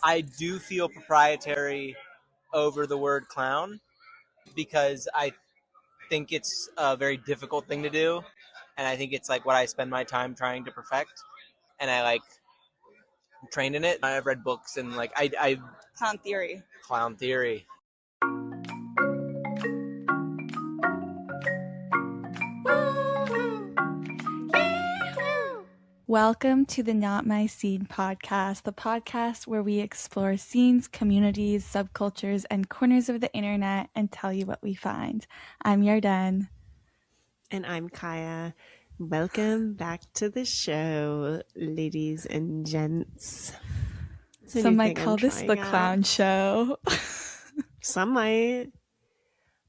I do feel proprietary over the word clown because I think it's a very difficult thing to do, and I think it's like what I spend my time trying to perfect, and I like trained in it. I've read books and like I Clown theory. Clown theory. Welcome to the Not My Scene podcast, the podcast where we explore scenes, communities, subcultures, and corners of the internet and tell you what we find. I'm Yarden. And I'm Kaya. Welcome back to the show, ladies and gents. Some might call this the clown show. Some might.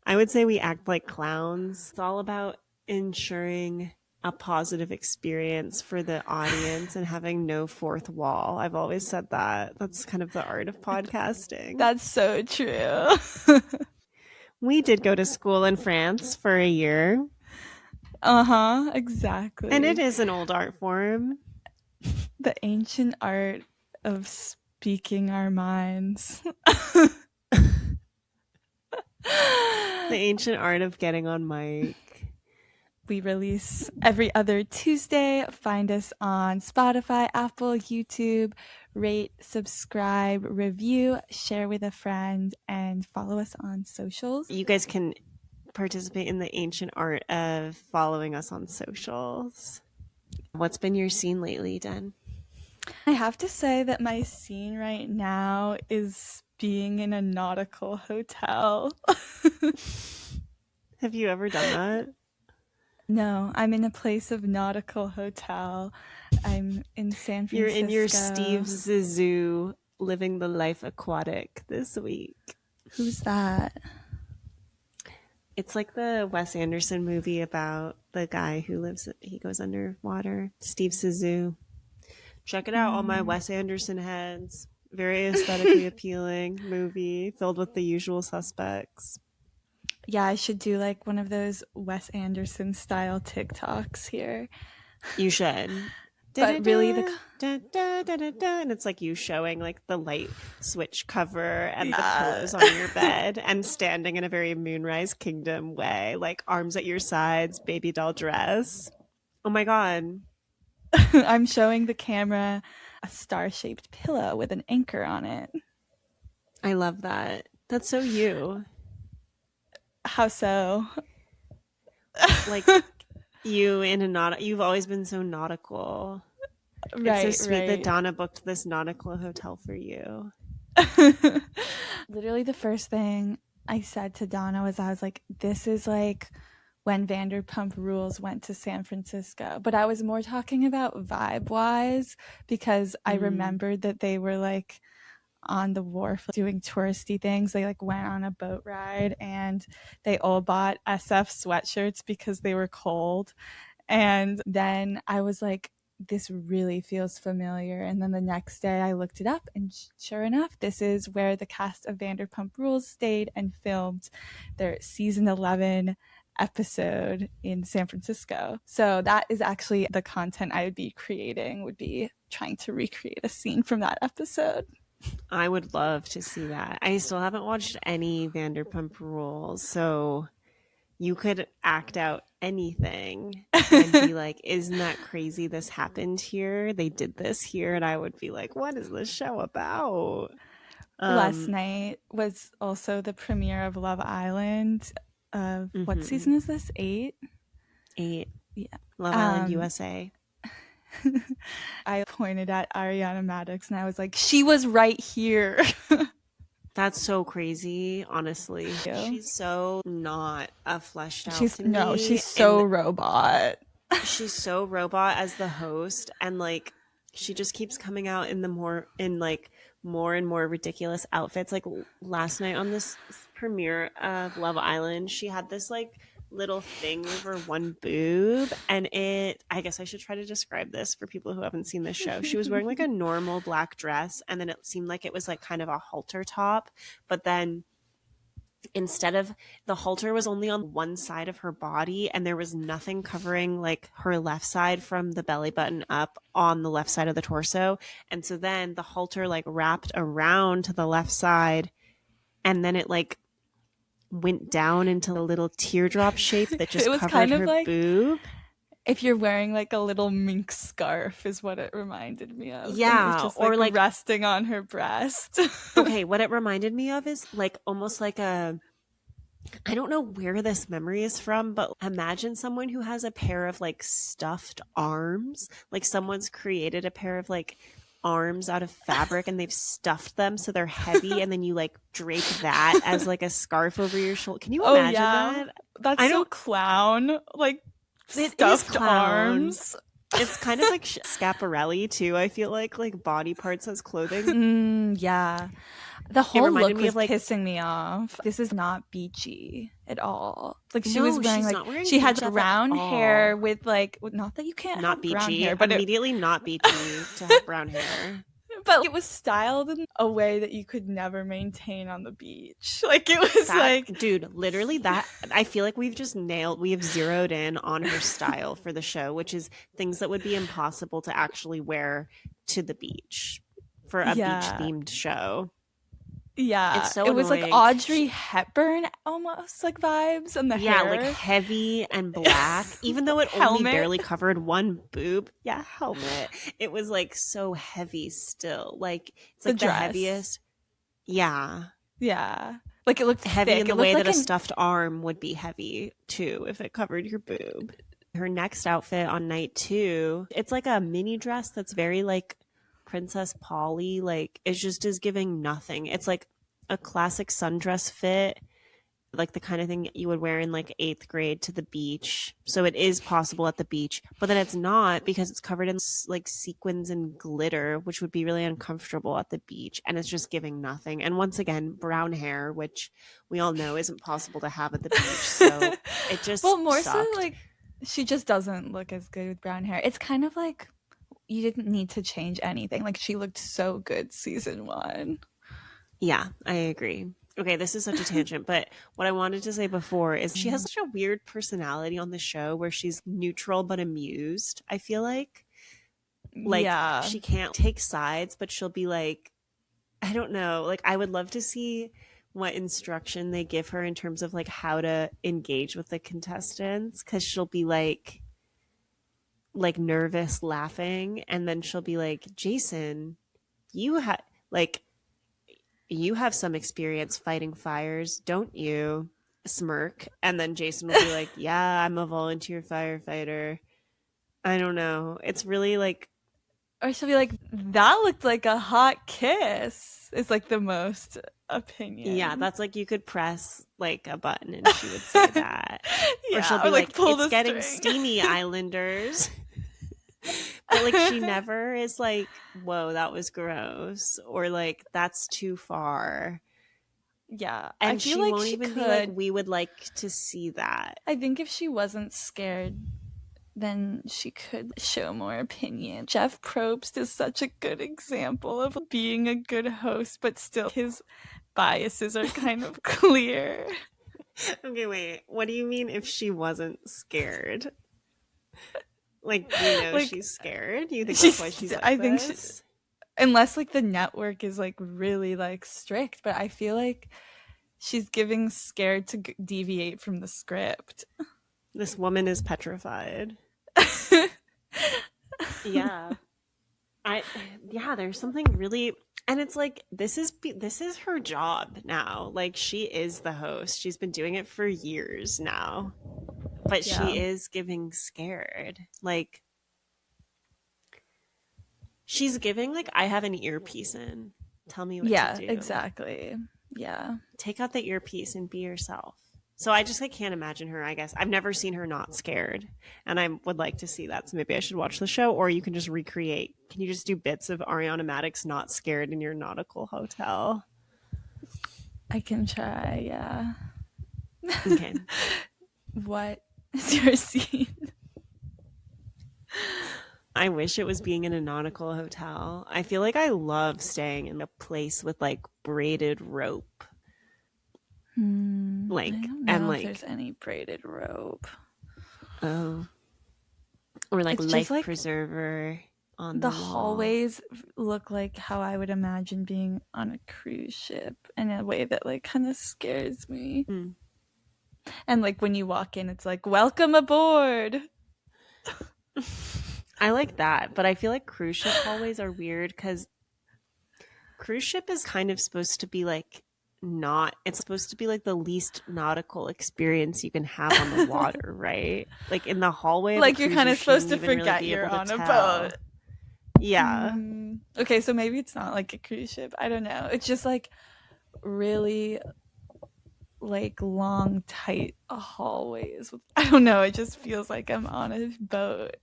I would say we act like clowns. It's all about ensuring a positive experience for the audience and having no fourth wall. I've always said that. That's kind of the art of podcasting. That's so true. We did go to school in France for a year. Exactly. And it is an old art form. The ancient art of speaking our minds. The ancient art of getting on mic. We release every other Tuesday. Find us on Spotify, Apple, YouTube. Rate, subscribe, review, share with a friend, and follow us on socials. You guys can participate in the ancient art of following us on socials. What's been your scene lately, Den? I have to say that my scene right now is being in a nautical hotel. Have you ever done that? No, I'm in a place of nautical hotel. I'm in San Francisco. You're in your Steve Zissou living the life aquatic this week. Who's that? It's like the Wes Anderson movie about the guy who he goes underwater. Steve Zissou. Check it out, all my Wes Anderson heads. Very aesthetically appealing movie filled with the usual suspects. Yeah, I should do like one of those Wes Anderson style TikToks here. You should. But really and it's like you showing like the light switch cover and the pillows on your bed and standing in a very Moonrise Kingdom way, like arms at your sides, baby doll dress. Oh my God. I'm showing the camera a star-shaped pillow with an anchor on it. I love that. That's so you. How so? Like you you've always been so nautical. Right, it's so sweet right. that Donna booked this nautical hotel for you. Literally the first thing I said to Donna was, I was like, this is like when Vanderpump Rules went to San Francisco. But I was more talking about vibe-wise because I remembered that they were like on the wharf doing touristy things. They like went on a boat ride and they all bought SF sweatshirts because they were cold. And then I was like, this really feels familiar. And then the next day I looked it up and sure enough, this is where the cast of Vanderpump Rules stayed and filmed their season 11 episode in San Francisco. So that is actually the content I would be creating, would be trying to recreate a scene from that episode. I would love to see that. I still haven't watched any Vanderpump Rules, so you could act out anything and be like, isn't that crazy? This happened here. They did this here. And I would be like, what is this show about? Last night was also the premiere of Love Island. What season is this? 8? 8. Yeah. Love Island USA. I pointed at Ariana Madix and I was like, she was right here. That's so crazy, honestly. She's so not a fleshed out to me. No, she's so robot. She's so robot as the host, and like she just keeps coming out in more and more ridiculous outfits. Like last night on this premiere of Love Island, she had this like little thing over one boob, and I guess I should try to describe this for people who haven't seen this show. She was wearing like a normal black dress, and then it seemed like it was like kind of a halter top, but then instead of the halter was only on one side of her body and there was nothing covering like her left side from the belly button up on the left side of the torso. And so then the halter like wrapped around to the left side and then it like went down into a little teardrop shape that just It was covered kind of her like boob. if you're wearing like a little mink scarf is what it reminded me of. Yeah, and it was just or like resting on her breast. Okay, what it reminded me of is like almost like a, I don't know where this memory is from, but imagine someone who has a pair of like stuffed arms. Like someone's created a pair of like arms out of fabric and they've stuffed them so they're heavy and then you like drape that as like a scarf over your shoulder. Can you imagine that? That's so clown. Like stuffed arms. It's kind of like Schiaparelli too. I feel like body parts as clothing. Yeah. The whole look was like, pissing me off. This is not beachy at all. Like she no, was wearing like she had brown hair with like, not that you can't not have beachy, brown hair, but immediately not beachy to have brown hair. But it was styled in a way that you could never maintain on the beach. Like it was like, dude, literally that. I feel like we have zeroed in on her style for the show, which is things that would be impossible to actually wear to the beach for a beach themed show. Yeah, it's so it was annoying. Like Audrey Hepburn almost like vibes, and the hair like heavy and black, even though it only barely covered one boob. Yeah, helmet. It was like so heavy still. Like it's like the heaviest. Yeah, like it looked heavy thick. in the way that a stuffed arm would be heavy too if it covered your boob. Her next outfit on night 2, it's like a mini dress that's very like Princess Polly, like it just is giving nothing. It's like a classic sundress fit, like the kind of thing you would wear in like 8th grade to the beach. So it is possible at the beach, but then it's not because it's covered in like sequins and glitter, which would be really uncomfortable at the beach, and it's just giving nothing. And once again, brown hair, which we all know isn't possible to have at the beach. So it just more sucked. So like she just doesn't look as good with brown hair. It's kind of like you didn't need to change anything. Like she looked so good season 1. Yeah, I agree. Okay, this is such a tangent, but what I wanted to say before is she has such a weird personality on the show where she's neutral but amused, I feel like. Like she can't take sides, but she'll be like, I don't know, like I would love to see what instruction they give her in terms of like how to engage with the contestants, because she'll be like nervous laughing, and then she'll be like, Jason, you have some experience fighting fires, don't you? Smirk. And then Jason will be like, yeah, I'm a volunteer firefighter. I don't know, it's really like, or she'll be like, that looked like a hot kiss. It's like the most opinion. Yeah, that's like you could press like a button and she would say that. Or she'll be like it's getting steamy, Islanders. But like she never is like, whoa, that was gross, or like that's too far. Yeah, and she like won't even be like, we would like to see that. I think if she wasn't scared, then she could show more opinion. Jeff Probst is such a good example of being a good host, but still his biases are kind of clear. Okay, wait, what do you mean if she wasn't scared? Like, you know, like, she's scared? You think that's why she's like I this? think unless like the network is like really like strict, but I feel like she's giving scared to deviate from the script. This woman is petrified. Yeah. There's something really, and it's like this is her job now. Like she is the host. She's been doing it for years now. But she is giving scared. Like she's giving like, I have an earpiece in. Tell me what to do. Yeah, exactly. Yeah. Take out the earpiece and be yourself. So I just like can't imagine her, I guess. I've never seen her not scared, and I would like to see that. So maybe I should watch the show, or you can just recreate. Can you just do bits of Ariana Madix not scared in your nautical hotel? I can try, yeah. Okay. What is your scene? I wish it was being in a nautical hotel. I feel like I love staying in a place with like braided rope. Like, I don't and know if like, there's any braided rope. oh, or like It's just life like preserver on the the wall. hallways look like how I would imagine being on a cruise ship in a way that like kind of scares me. Mm. And like when you walk in, it's like, welcome aboard. I like that, but I feel like cruise ship hallways are weird because cruise ship is kind of supposed to be like not, it's supposed to be like the least nautical experience you can have on the water, right? Like in the hallway of a Like you're cruise, kind you of supposed shouldn't to even really forget be you're able to on a tell. boat. Yeah. Okay, so maybe it's not like a cruise ship. I don't know. It's just like really like long, tight hallways. I don't know. It just feels like I'm on a boat.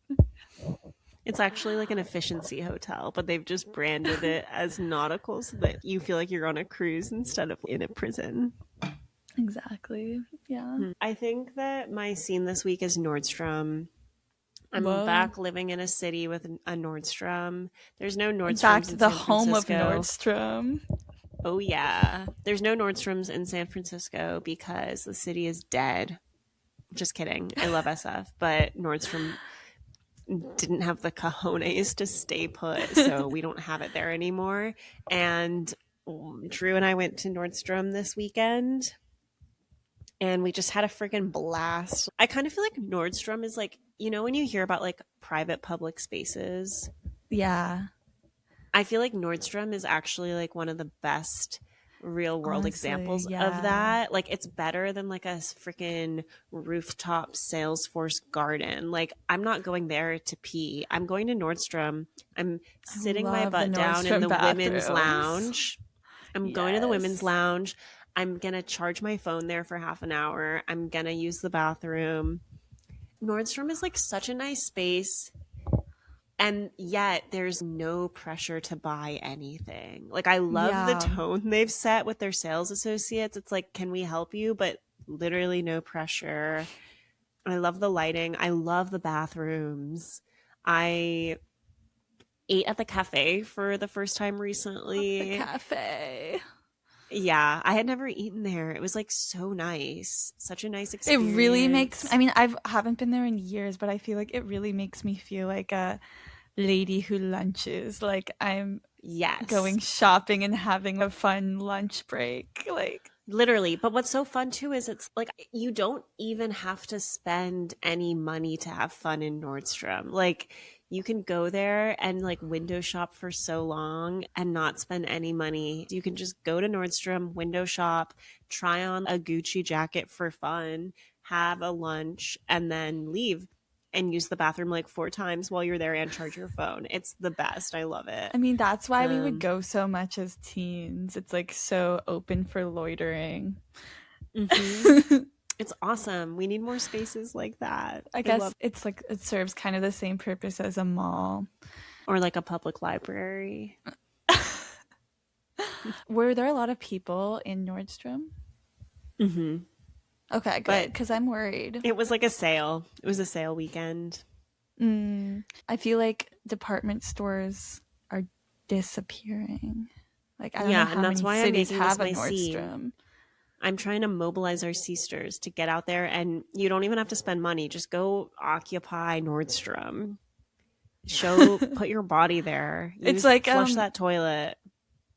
It's actually like an efficiency hotel, but they've just branded it as nautical so that you feel like you're on a cruise instead of in a prison. Exactly. Yeah. I think that my scene this week is Nordstrom. I'm Whoa. back living in a city with a Nordstrom. There's no Nordstroms Back to in the San home of Francisco. Nordstrom. Oh yeah. There's no Nordstroms in San Francisco because the city is dead. Just kidding. I love SF, but Nordstrom didn't have the cojones to stay put, so we don't have it there anymore. And Drew and I went to Nordstrom this weekend and we just had a freaking blast. I kind of feel like Nordstrom is like, you know, when you hear about like private public spaces, Yeah. I feel like Nordstrom is actually like one of the best real world Honestly, examples yeah. of that. Like it's better than like a freaking rooftop Salesforce garden. Like I'm not going there to pee. I'm going to Nordstrom. I'm sitting my love the butt down in Nordstrom the women's bathrooms. lounge. I'm going to the women's Yes. lounge. I'm going to charge my phone there for half an hour. I'm going to use the bathroom. Nordstrom is like such a nice space. And yet there's no pressure to buy anything. Like I love the Yeah. tone they've set with their sales associates. It's like, can we help you? But literally no pressure. I love the lighting. I love the bathrooms. I ate at the cafe for the first time recently. The cafe. Yeah, I had never eaten there. It was like so nice. Such a nice It experience. really makes, I mean, haven't been there in years, but I feel like it really makes me feel like a lady who lunches. Like I'm yes. going shopping and having a fun lunch break. Like literally. But what's so fun too is it's like you don't even have to spend any money to have fun in Nordstrom. Like you can go there and like window shop for so long and not spend any money. You can just go to Nordstrom, window shop, try on a Gucci jacket for fun, have a lunch, and then leave and use the bathroom like 4 times while you're there and charge your phone. It's the best. I love it. I mean, that's why we would go so much as teens. It's like so open for loitering. Mm-hmm. It's awesome. We need more spaces like that. I guess it's like it serves kind of the same purpose as a mall. Or like a public library. Were there a lot of people in Nordstrom? Mm-hmm. Okay, good. Because I'm worried. It was like a sale. It was a sale weekend. I feel like department stores are disappearing. Like I don't know how and that's many why cities I'm have a making this my Nordstrom. scene. I'm trying to mobilize our sisters to get out there, and you don't even have to spend money. Just go occupy Nordstrom. Put your body there. It's like flush that toilet.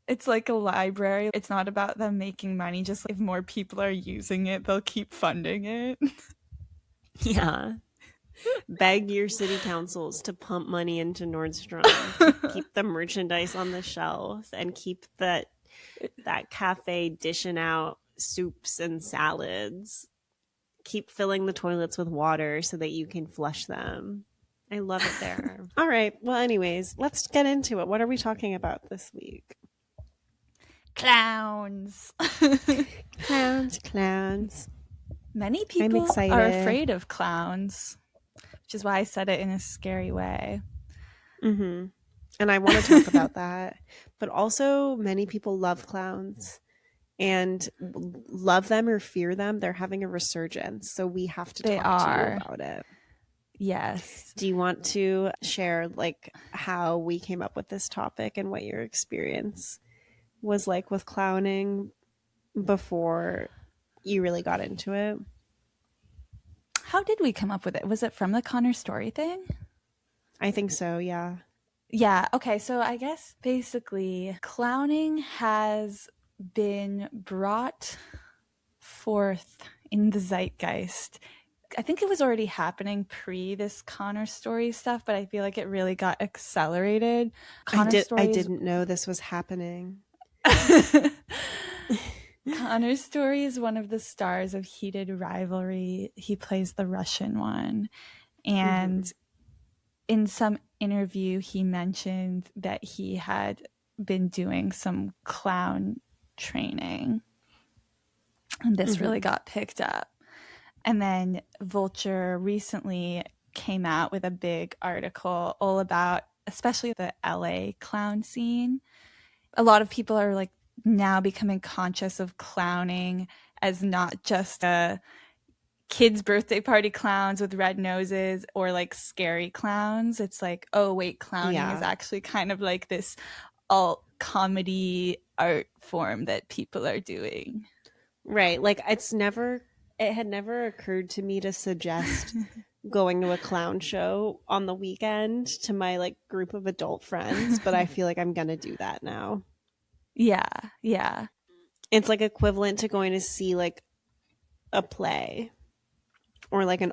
It's like a library. It's not about them making money. Just like if more people are using it, they'll keep funding it. Yeah. Beg your city councils to pump money into Nordstrom to keep the merchandise on the shelves and keep that cafe dishing out soups and salads. Keep filling the toilets with water so that you can flush them. I love it there. All right. Well, anyways, let's get into it. What are we talking about this week? Clowns. Clowns. Many people are afraid of clowns, which is why I said it in a scary way. Mm-hmm. And I want to talk about that. But also, many people love clowns and love them or fear them. They're having a resurgence. So we have to talk to you about it. Yes. Do you want to share like how we came up with this topic and what your experience was like with clowning before you really got into it? How did we come up with it? Was it from the Connor Story thing? I think so, yeah. Yeah, okay, so I guess basically clowning has been brought forth in the zeitgeist. I think it was already happening pre this Connor Story stuff, but I feel like it really got accelerated. I didn't know this was happening. Connor Story is one of the stars of Heated Rivalry. He plays the Russian one. And in some interview, he mentioned that he had been doing some clown training. And this really got picked up. And then Vulture recently came out with a big article all about, especially the LA clown scene. A lot of people are like now becoming conscious of clowning as not just a kids' birthday party clowns with red noses or like scary clowns. It's like, oh wait, clowning is actually kind of like this alt comedy art form that people are doing. Right. Like it had never occurred to me to suggest going to a clown show on the weekend to my like group of adult friends, but I feel like I'm gonna do that now. Yeah, yeah. It's like equivalent to going to see like a play or like an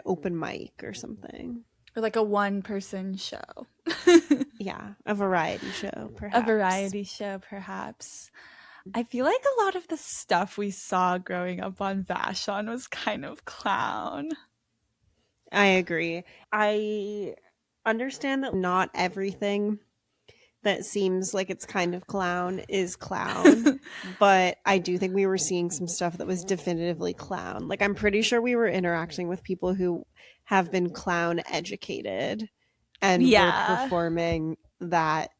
open mic or something. Or like a one-person show. Yeah, a variety show, perhaps. A variety show, perhaps. I feel like a lot of the stuff we saw growing up on Vashon was kind of clown. I agree. I understand that not everything that seems like it's kind of clown is clown, but I do think we were seeing some stuff that was definitively clown. Like I'm pretty sure we were interacting with people who have been clown educated and were performing that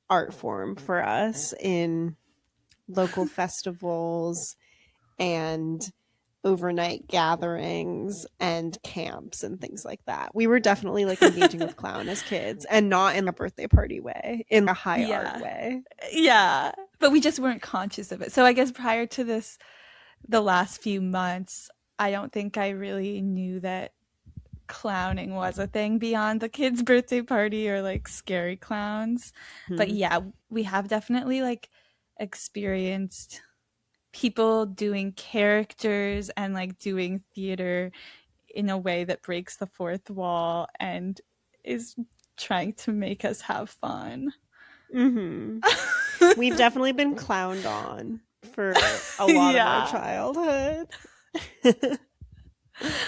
art form for us in local festivals and overnight gatherings and camps and things like that. We were definitely like engaging with clown as kids, and not in a birthday party way, in a high art way. Yeah, but we just weren't conscious of it. So I guess prior to this, the last few months, I don't think I really knew that clowning was a thing beyond the kids' birthday party or like scary clowns. But yeah, we have definitely like experienced people doing characters and like doing theater in a way that breaks the fourth wall and is trying to make us have fun. We've definitely been clowned on for a lot of our childhood.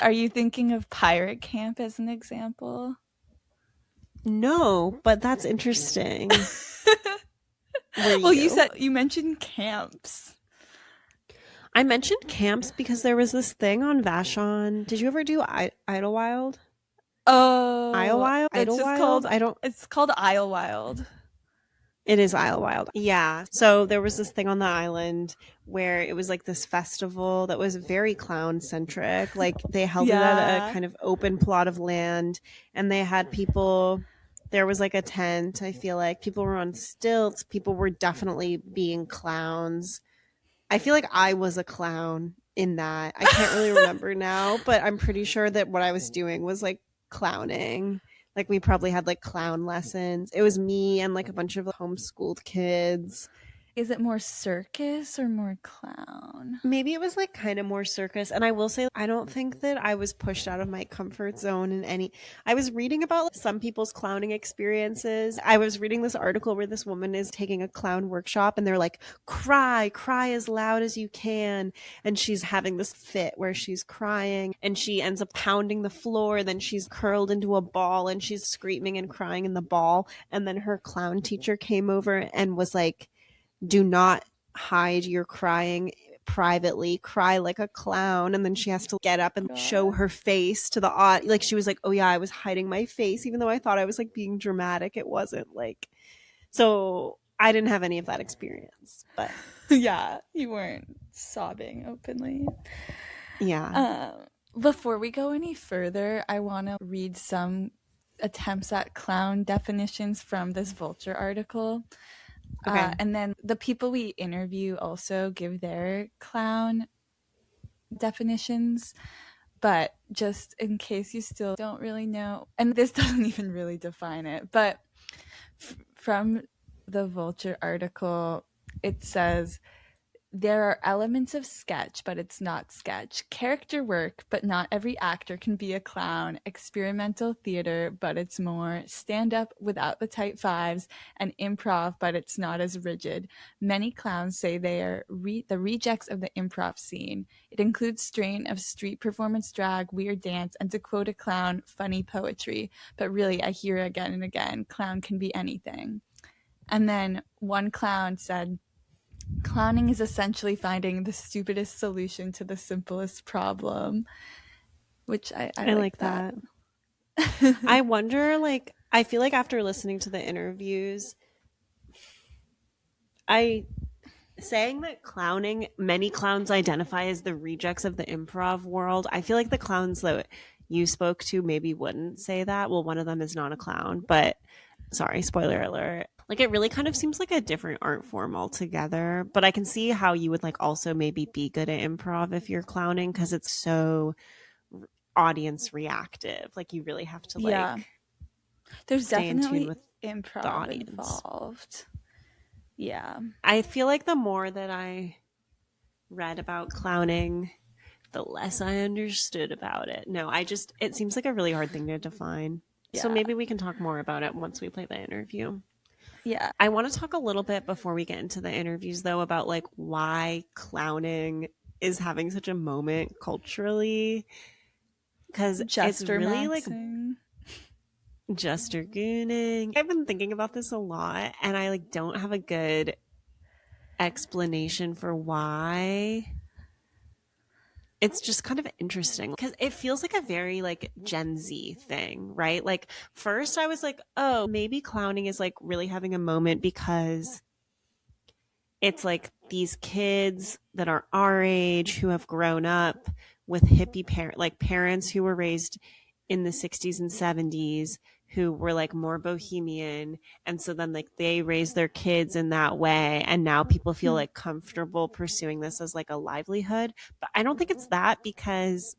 Are you thinking of Pirate Camp as an example? No, but that's interesting. Well, you mentioned camps. I mentioned camps because there was this thing on Vashon. Did you ever do Idlewild? Oh, Idlewild? It's called Idlewild. It is Idlewild. Yeah. So there was this thing on the island where it was like this festival that was very clown centric. Like they held it at a kind of open plot of land, and they had people. There was like a tent. I feel like people were on stilts. People were definitely being clowns. I feel like I was a clown in that. I can't really remember now, but I'm pretty sure that what I was doing was like clowning. Like we probably had like clown lessons. It was me and like a bunch of homeschooled kids. Is it more circus or more clown? Maybe it was like kind of more circus. And I will say, I don't think that I was pushed out of my comfort zone in any. I was reading about some people's clowning experiences. I was reading this article where this woman is taking a clown workshop and they're like, cry as loud as you can. And she's having this fit where she's crying and she ends up pounding the floor. Then she's curled into a ball and she's screaming and crying in the ball. And then her clown teacher came over and was like, do not hide your crying privately, cry like a clown. And then she has to get up and show her face to the audience. Like she was like, oh yeah, I was hiding my face, even though I thought I was like being dramatic. It wasn't like, so I didn't have any of that experience, but yeah, you weren't sobbing openly. Yeah. Before we go any further, I want to read some attempts at clown definitions from this Vulture article. Okay. And then the people we interview also give their clown definitions, but just in case you still don't really know, and this doesn't even really define it, but from the Vulture article, it says there are elements of sketch, but it's not sketch. Character work, but not every actor can be a clown. Experimental theater, but it's more. Stand-up without the tight fives. And improv, but it's not as rigid. Many clowns say they are the rejects of the improv scene. It includes strain of street performance drag, weird dance, and to quote a clown, funny poetry. But really, I hear again and again, clown can be anything. And then one clown said, clowning is essentially finding the stupidest solution to the simplest problem, which I like that. I wonder, like, I feel like after listening to the interviews, saying that many clowns identify as the rejects of the improv world. I feel like the clowns that you spoke to maybe wouldn't say that. Well, one of them is not a clown, but sorry, spoiler alert. Like, it really kind of seems like a different art form altogether. But I can see how you would like also maybe be good at improv if you're clowning, because it's so audience reactive. Like, you really have to like there's stay in definitely tune with improv the audience involved. Yeah. I feel like the more that I read about clowning, the less I understood about it. No, it seems like a really hard thing to define. Yeah. So maybe we can talk more about it once we play the interview. Yeah. I want to talk a little bit before we get into the interviews, though, about like why clowning is having such a moment culturally. Because it's really like jester gooning. I've been thinking about this a lot, and I like don't have a good explanation for why. It's just kind of interesting because it feels like a very like Gen Z thing, right? Like first I was like, oh, maybe clowning is like really having a moment because it's like these kids that are our age who have grown up with hippie parents who were raised in the 60s and 70s who were like more bohemian, and so then like they raise their kids in that way, and now people feel like comfortable pursuing this as like a livelihood. But I don't think it's that, because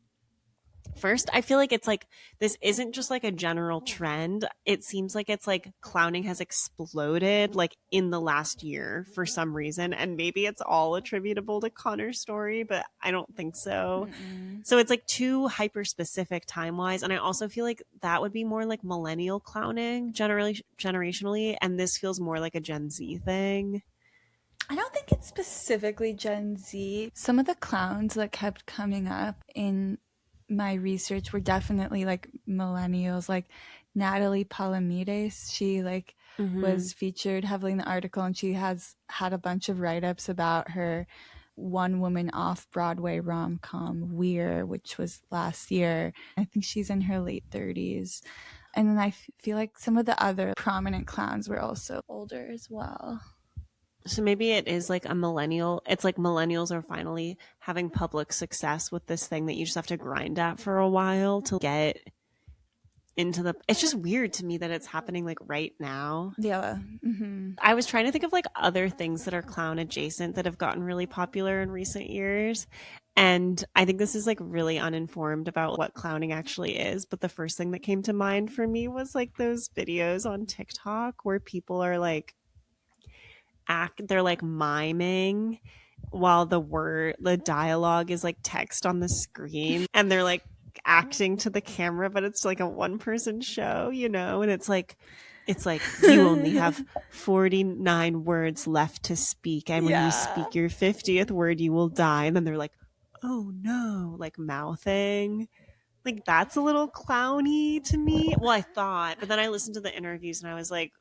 first I feel like it's like this isn't just like a general trend. It seems like it's like clowning has exploded like in the last year for some reason, and maybe it's all attributable to Connor's story, but I don't think so. So it's like too hyper specific time wise, and I also feel like that would be more like millennial clowning generationally, and this feels more like a Gen Z thing. I don't think it's specifically Gen Z. Some of the clowns that kept coming up in my research were definitely like millennials, like Natalie Palamides. She like was featured heavily in the article, and she has had a bunch of write-ups about her one woman off-Broadway rom-com Weir, which was last year. I think she's in her late 30s. And then I feel like some of the other prominent clowns were also older as well. So maybe it is like a millennial. It's like millennials are finally having public success with this thing that you just have to grind at for a while to get into the. It's just weird to me that it's happening like right now. Yeah. I was trying to think of like other things that are clown adjacent that have gotten really popular in recent years. And I think this is like really uninformed about what clowning actually is. But the first thing that came to mind for me was like those videos on TikTok where people are like, they're like miming while the dialogue is like text on the screen, and they're like acting to the camera, but it's like a one-person show, you know, and it's like you only have 49 words left to speak, and when you speak your 50th word you will die, and then they're like, oh no, like mouthing. Like that's a little clowny to me. Well, I thought, but then I listened to the interviews and I was like,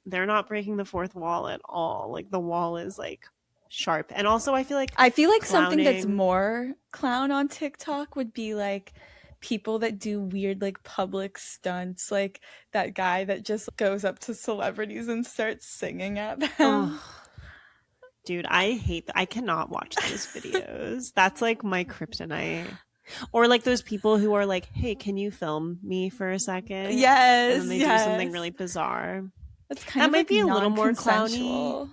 they're not breaking the fourth wall at all. Like the wall is like sharp. And also I feel like something that's more clown on TikTok would be like people that do weird like public stunts, like that guy that just goes up to celebrities and starts singing at them. Oh, dude, I cannot watch those videos. That's like my kryptonite. Or like those people who are like, hey, can you film me for a second? Yes. And then they do something really bizarre. That's kind of might like be a little more clowny.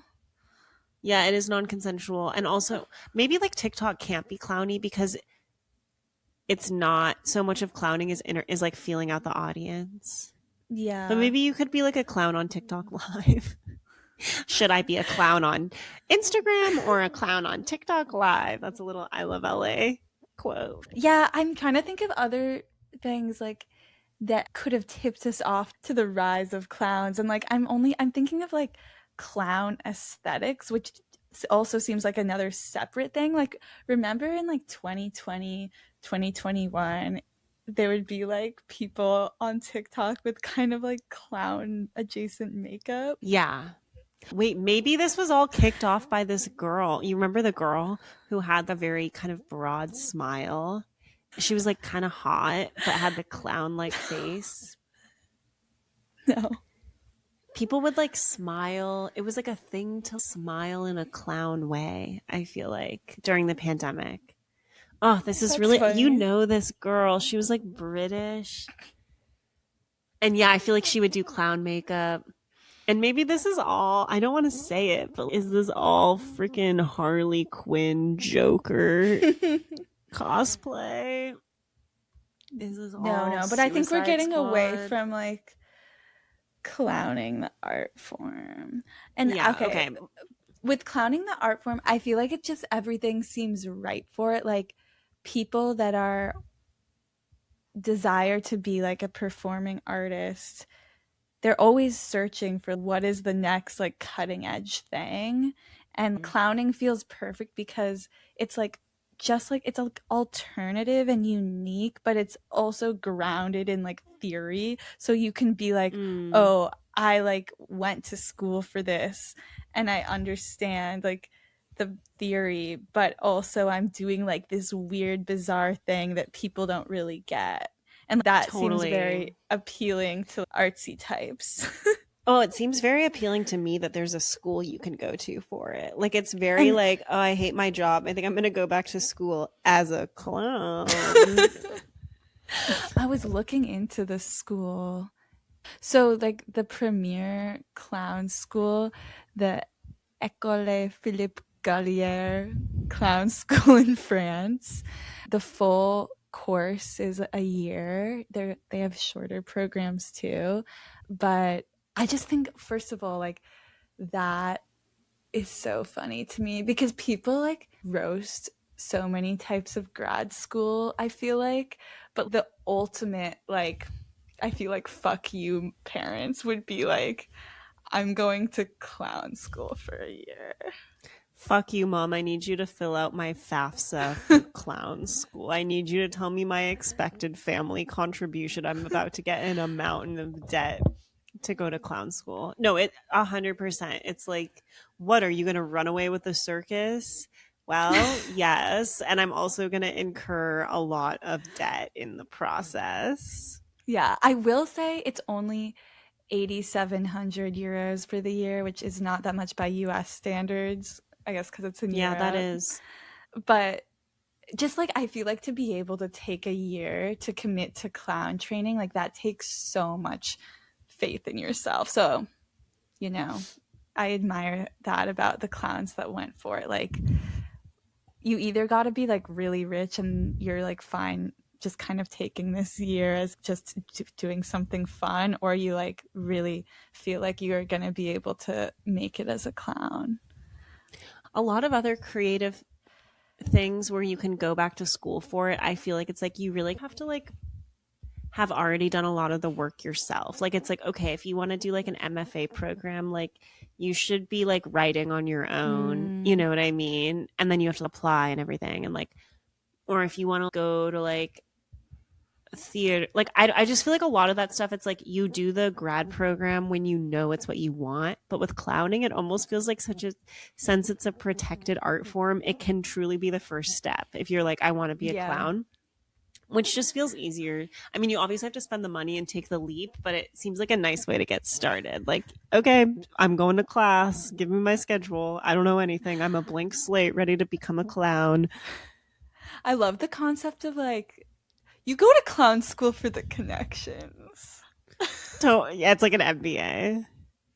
Yeah, it is non-consensual. And also, maybe like TikTok can't be clowny because it's not so much of clowning is like feeling out the audience. But Yeah. maybe you could be like a clown on TikTok live. Should I be a clown on Instagram or a clown on TikTok live? That's a little I love LA quote. Yeah, I'm trying to think of other things like that could have tipped us off to the rise of clowns. And like I'm thinking of like clown aesthetics, which also seems like another separate thing. Like remember in like 2020, 2021, there would be like people on TikTok with kind of like clown adjacent makeup. Yeah. Wait, maybe this was all kicked off by this girl. You remember the girl who had the very kind of broad smile? She was like kind of hot, but had the clown like face. No. People would like smile. It was like a thing to smile in a clown way, I feel like, during the pandemic. Oh, this is That's really, you funny. know, this girl. She was like British. And yeah, I feel like she would do clown makeup. And maybe this is all, I don't want to say it, but is this all freaking Harley Quinn Joker cosplay? Is this all No, but I think we're Suicide getting away Squad? from like clowning the art form. And Yeah, okay, okay. with clowning the art form, I feel like it just everything seems right for it. Like people that are desire to be like a performing artist, they're always searching for what is the next like cutting edge thing. And clowning feels perfect because it's like just like it's like alternative and unique, but it's also grounded in like theory. So you can be like, Mm, oh, I like went to school for this and I understand like the theory, but also I'm doing like this weird, bizarre thing that people don't really get. And that seems totally. very appealing to artsy types. Oh, it seems very appealing to me that there's a school you can go to for it. Like it's very And like, oh, I hate my job. I think I'm going to go back to school as a clown. I was looking into the school. So, like, the premier clown school, the École Philippe Gallier Clown School in France, the full course is a year. They have shorter programs too. But I just think, first of all, like, that is so funny to me because people like roast so many types of grad school, I feel like, but the ultimate like I feel like fuck you parents would be like I'm going to clown school for a year. Fuck you, mom. I need you to fill out my FAFSA for clown school. I need you to tell me my expected family contribution. I'm about to get in a mountain of debt to go to clown school. No, 100%. It's like, what are you going to run away with the circus? Well, yes. And I'm also going to incur a lot of debt in the process. Yeah, I will say it's only 8,700 euros for the year, which is not that much by US standards, I guess because it's in Yeah, that Europe. is. But just like I feel like to be able to take a year to commit to clown training, like that takes so much faith in yourself. So, you know, I admire that about the clowns that went for it. Like, you either got to be like really rich and you're like fine just kind of taking this year as just doing something fun, or you like really feel like you're going to be able to make it as a clown. A lot of other creative things where you can go back to school for it, I feel like it's like you really have to like have already done a lot of the work yourself. Like it's like, okay, if you want to do like an MFA program, like you should be like writing on your own, you Mm. know what I mean? And then you have to apply and everything. And like, or if you want to go to like theater, like I just feel like a lot of that stuff, it's like you do the grad program when you know it's what you want. But with clowning, it almost feels like such a, since it's a protected art form, it can truly be the first step. If you're like, I want to be a Yeah. clown, which just feels easier. I mean, you obviously have to spend the money and take the leap, but it seems like a nice way to get started. Like, okay, I'm going to class. Give me my schedule. I don't know anything. I'm a blank slate ready to become a clown. I love the concept of like you go to clown school for the connections. So, yeah, it's like an MBA.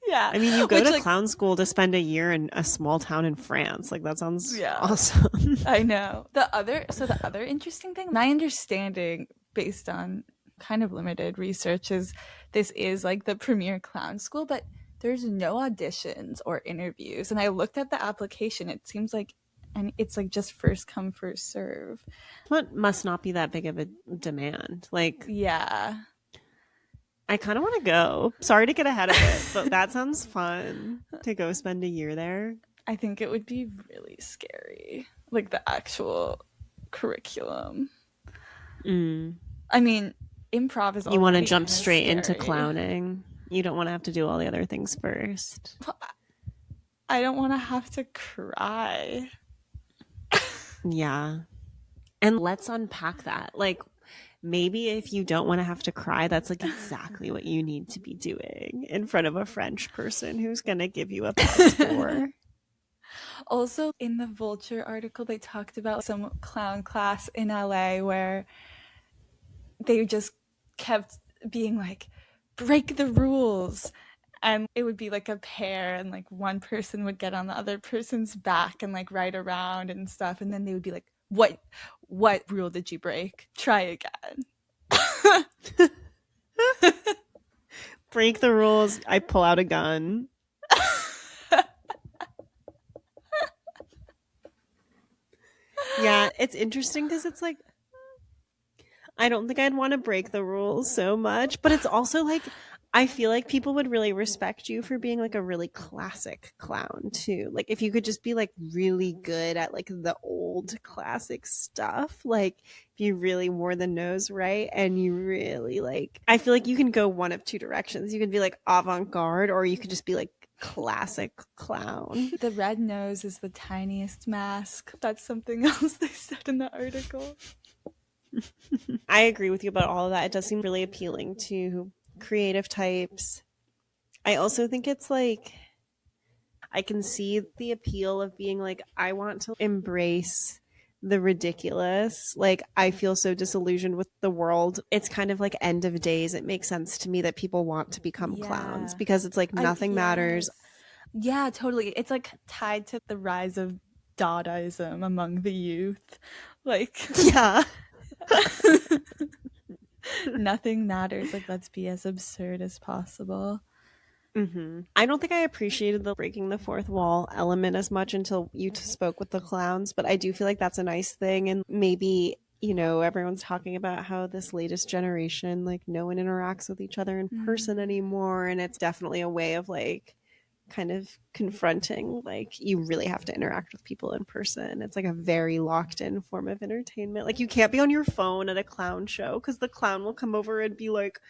Yeah. I mean, you go Which, to like, clown school to spend a year in a small town in France. Like, that sounds yeah, awesome. I know. The other interesting thing, my understanding based on kind of limited research, is this is like the premier clown school, but there's no auditions or interviews. And I looked at the application. It seems like, and it's like just first come, first serve. What must not be that big of a demand. Like, Yeah. I kind of want to go. Sorry to get ahead of it, but that sounds fun to go spend a year there. I think it would be really scary, like the actual curriculum. I mean, improv is You want to already jump kind of straight into scary. clowning. You don't want to have to do all the other things first. I don't want to have to cry. Yeah. And let's unpack that. Like, maybe if you don't want to have to cry, that's like exactly what you need to be doing in front of a French person who's going to give you a +4. Also, in the Vulture article, they talked about some clown class in LA where they just kept being like, break the rules. And it would be like a pair, and like one person would get on the other person's back and like ride around and stuff. And then they would be like, what rule did you break? Try again. Break the rules. I pull out a gun. Yeah, it's interesting because it's like, I don't think I'd want to break the rules so much, but it's also like, I feel like people would really respect you for being like a really classic clown too. Like if you could just be like really good at like the old classic stuff, like if you really wore the nose right and you really like, I feel like you can go one of two directions. You can be like avant-garde, or you could just be like classic clown. The red nose is the tiniest mask. That's something else they said in the article. I agree with you about all of that. It does seem really appealing to creative types. I also think it's like, I can see the appeal of being like, I want to embrace the ridiculous. Like, I feel so disillusioned with the world. It's kind of like end of days. It makes sense to me that people want to become clowns because it's like nothing matters. Yeah, totally. It's like tied to the rise of Dadaism among the youth. Like, yeah. Nothing matters. Like, let's be as absurd as possible. I don't think I appreciated the breaking the fourth wall element as much until you spoke with the clowns, but I do feel like that's a nice thing. And maybe, you know, everyone's talking about how this latest generation, like no one interacts with each other in person anymore. And it's definitely a way of like kind of confronting, like you really have to interact with people in person. It's like a very locked in form of entertainment. Like you can't be on your phone at a clown show because the clown will come over and be like,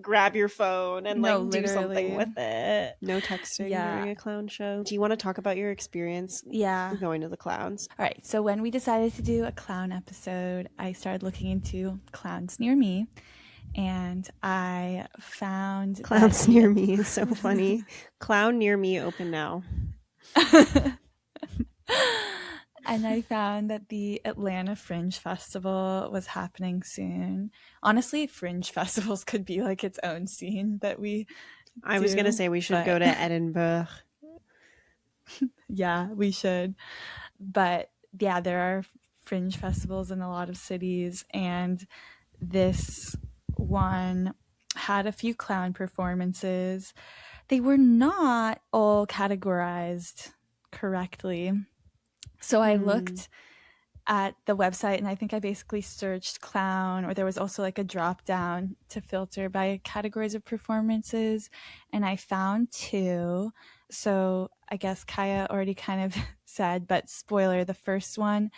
grab your phone and like do something with it. No texting during a clown show. Do you want to talk about your experience going to the clowns? All right. So when we decided to do a clown episode, I started looking into clowns near me, and I found Clowns near me is so funny. Clown near me, open now. And I found that the Atlanta Fringe Festival was happening soon. Honestly, Fringe festivals could be like its own scene that we I was going to say we should go to Edinburgh. Yeah, we should. But yeah, there are Fringe festivals in a lot of cities, and this one had a few clown performances. They were not all categorized correctly. So I looked at the website, and I think I basically searched clown, or there was also like a drop down to filter by categories of performances, and I found two. So I guess Kaya already kind of said, but spoiler, the first one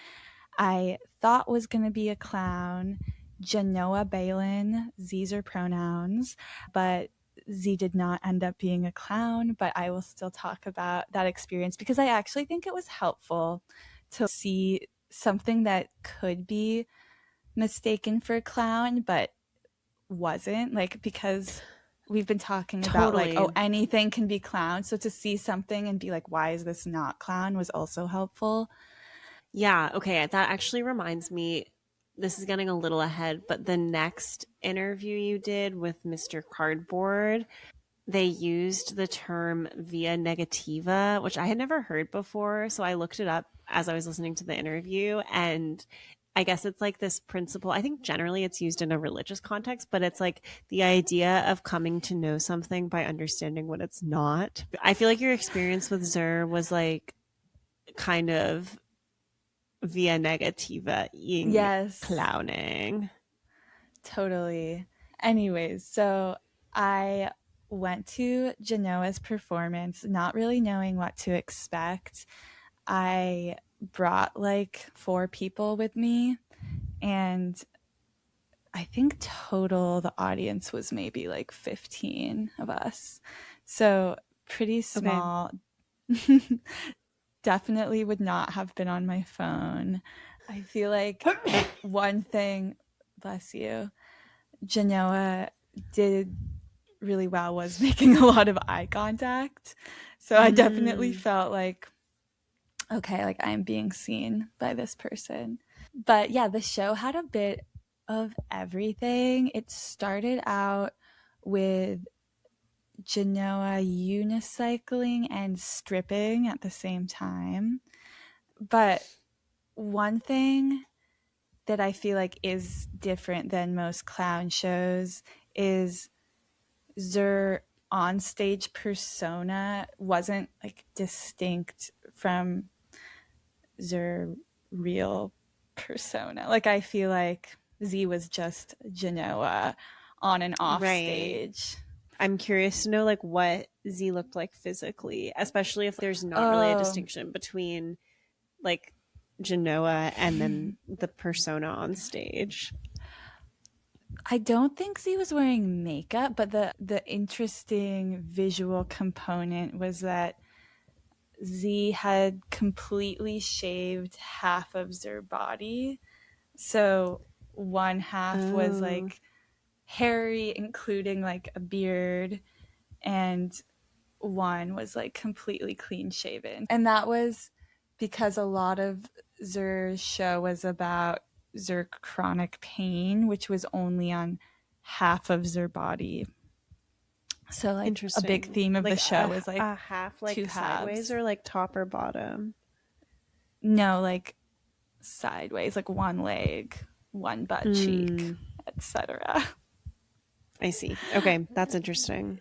I thought was going to be a clown, Janoah Bailin, Z's are pronouns, but Z did not end up being a clown. But I will still talk about that experience because I actually think it was helpful to see something that could be mistaken for a clown but wasn't, like, because we've been talking about like, oh, anything can be clown, so to see something and be like, why is this not clown, was also helpful. Yeah, okay, that actually reminds me, this is getting a little ahead, but the next interview you did with Mr. Cardboard, they used the term via negativa, which I had never heard before. So I looked it up as I was listening to the interview, and I guess it's like this principle. I think generally it's used in a religious context, but it's like the idea of coming to know something by understanding what it's not. I feel like your experience with Zur was like kind of via negativa-ing Yes. clowning. Totally. Anyways, so I went to Janoah's performance not really knowing what to expect. I brought like 4 people with me, and I think total the audience was maybe like 15 of us. So pretty small. Okay. Definitely would not have been on my phone. I feel like one thing, bless you, Janoah did really well was making a lot of eye contact. So I definitely felt like, okay, like I'm being seen by this person. But yeah, the show had a bit of everything. It started out with Janoah unicycling and stripping at the same time. But one thing that I feel like is different than most clown shows is Zur onstage persona wasn't like distinct from Zur real persona. Like I feel like Z was just Janoah on and off stage. I'm curious to know like what Z looked like physically, especially if there's not really a distinction between like Janoah and then the persona on stage. I don't think Z was wearing makeup, but the interesting visual component was that Z had completely shaved half of Zur body. So one half was like hairy, including like a beard, and one was like completely clean shaven. And that was because a lot of Zur's show was about Zur chronic pain, which was only on half of Zur body. So like a big theme of like the show is like a half, like 2 sideways halves. or like top or bottom. No, like sideways, like one leg, one butt cheek, etc. I see. Okay, that's interesting.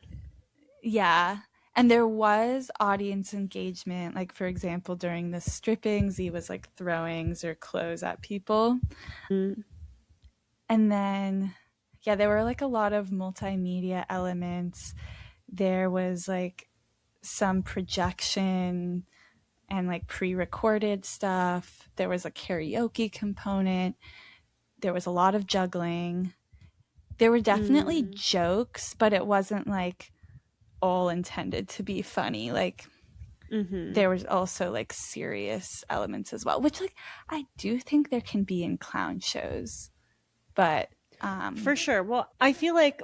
Yeah. And there was audience engagement. Like, for example, during the stripping, Z was like throwing Zur clothes at people. And then, yeah, there were like a lot of multimedia elements. There was like some projection and like pre-recorded stuff. There was a karaoke component. There was a lot of juggling. There were definitely jokes, but it wasn't like all intended to be funny. Like there was also like serious elements as well, which like I do think there can be in clown shows, but for sure. Well, I feel like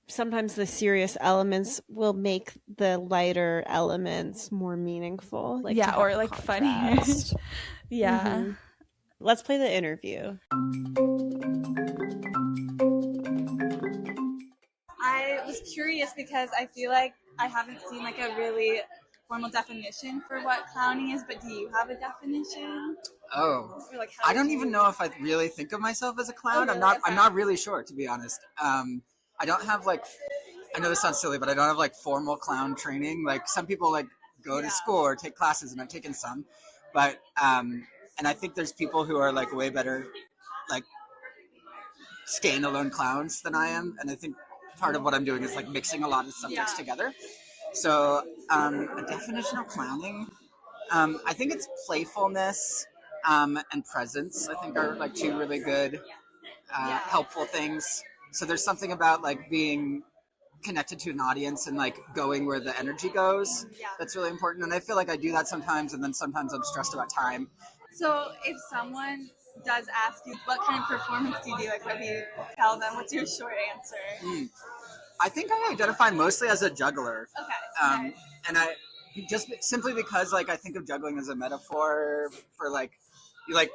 sometimes the serious elements will make the lighter elements more meaningful, like yeah, or like funnier. Yeah. Let's play the interview. I was curious because I feel like I haven't seen like a really formal definition for what clowning is, but do you have a definition? Oh, Or like I don't even know if I really think of myself as a clown. Oh, really? I'm not really sure, to be honest. I don't have like, I know this sounds silly, but I don't have like formal clown training. Like some people like go to school or take classes, and I've taken some, but and I think there's people who are like way better like standalone clowns than I am, and I think part of what I'm doing is like mixing a lot of subjects together. So a definition of clowning, I think it's playfulness and presence. I think are like 2 really good helpful things. So there's something about like being connected to an audience and like going where the energy goes that's really important, and I feel like I do that sometimes, and then sometimes I'm stressed about time. So if someone does ask you what kind of performance do you do, like what do you tell them? What's your short answer? I think I identify mostly as a juggler. Okay. Nice. And I just simply because like I think of juggling as a metaphor for like you like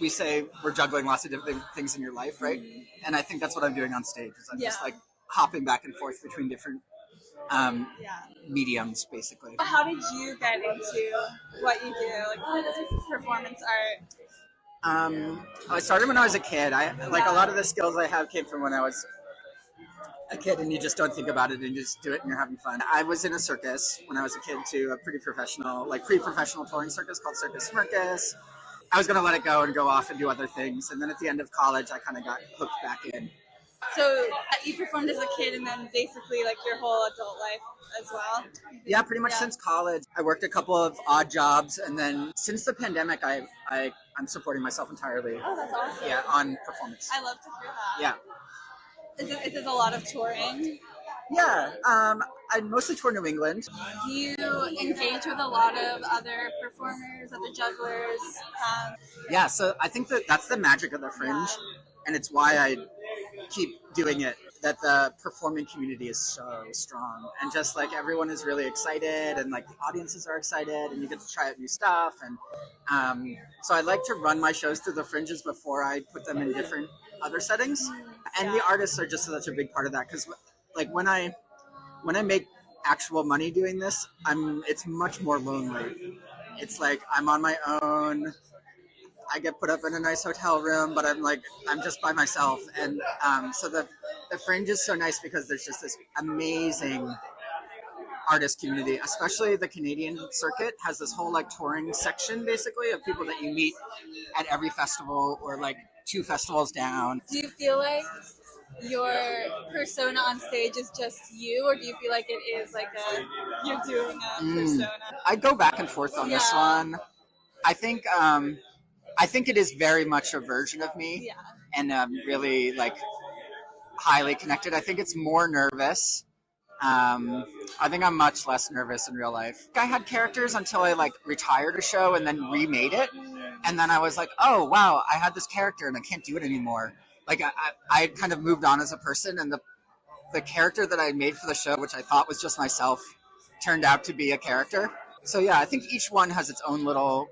we say we're juggling lots of different things in your life, right? And I think that's what I'm doing on stage is I'm just like hopping back and forth between different mediums, basically. How did you get into what you do, like performance art? I started when I was a kid. A lot of the skills I have came from when I was a kid, and you just don't think about it and you just do it and you're having fun. I was in a circus when I was a kid too, a pretty professional, like pre-professional touring circus called Circus Smirkus. I was going to let it go and go off and do other things. And then at the end of college, I kind of got hooked back in. So you performed as a kid and then basically like your whole adult life as well? Yeah, pretty much since college. I worked a couple of odd jobs, and then since the pandemic, I'm supporting myself entirely. Oh, that's awesome. Yeah, on performance. I love to hear that. Yeah. Is it a lot of touring? Yeah, I mostly tour New England. Do you engage with a lot of other performers, other jugglers? Yeah, so I think that's the magic of the Fringe, and it's why I keep doing it, that the performing community is so strong, and just like everyone is really excited, and like the audiences are excited, and you get to try out new stuff, and so I like to run my shows through the Fringes before I put them in different other settings, and the artists are just such a big part of that, because like when I make actual money doing this, it's much more lonely. It's like I'm on my own. I get put up in a nice hotel room, but I'm just by myself, and so the Fringe is so nice because there's just this amazing artist community. Especially the Canadian circuit has this whole like touring section basically of people that you meet at every festival or like 2 festivals down. Do you feel like your persona on stage is just you, or do you feel like it is like you're doing a persona? I go back and forth on this one. I think it is very much a version of me, and really like highly connected. I think it's more nervous. I think I'm much less nervous in real life. I had characters until I like retired a show and then remade it, and then I was like, oh wow, I had this character and I can't do it anymore. Like I had kind of moved on as a person, and the character that I made for the show, which I thought was just myself, turned out to be a character. So yeah, I think each one has its own little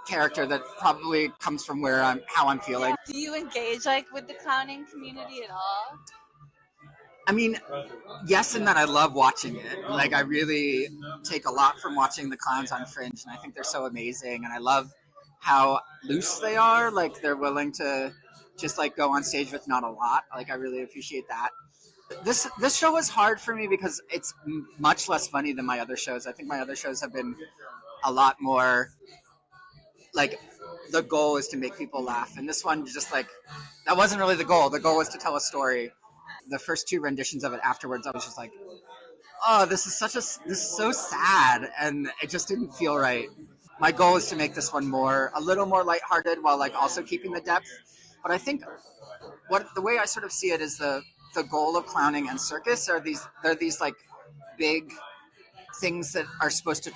character that probably comes from how I'm feeling. Do you engage like with the clowning community at all? I mean, yes, in that I love watching it. Like I really take a lot from watching the clowns on Fringe, and I think they're so amazing, and I love how loose they are. Like they're willing to just like go on stage with not a lot. Like I really appreciate that. This show was hard for me because it's much less funny than my other shows. I think my other shows have been a lot more like the goal is to make people laugh, and this one just like that wasn't really the goal. The goal was to tell a story. The first 2 renditions of it afterwards, I was just like, oh, this is so sad, and it just didn't feel right. My goal is to make this one a little more lighthearted while like also keeping the depth. But I think the way I sort of see it is the goal of clowning and circus are these like big things that are supposed to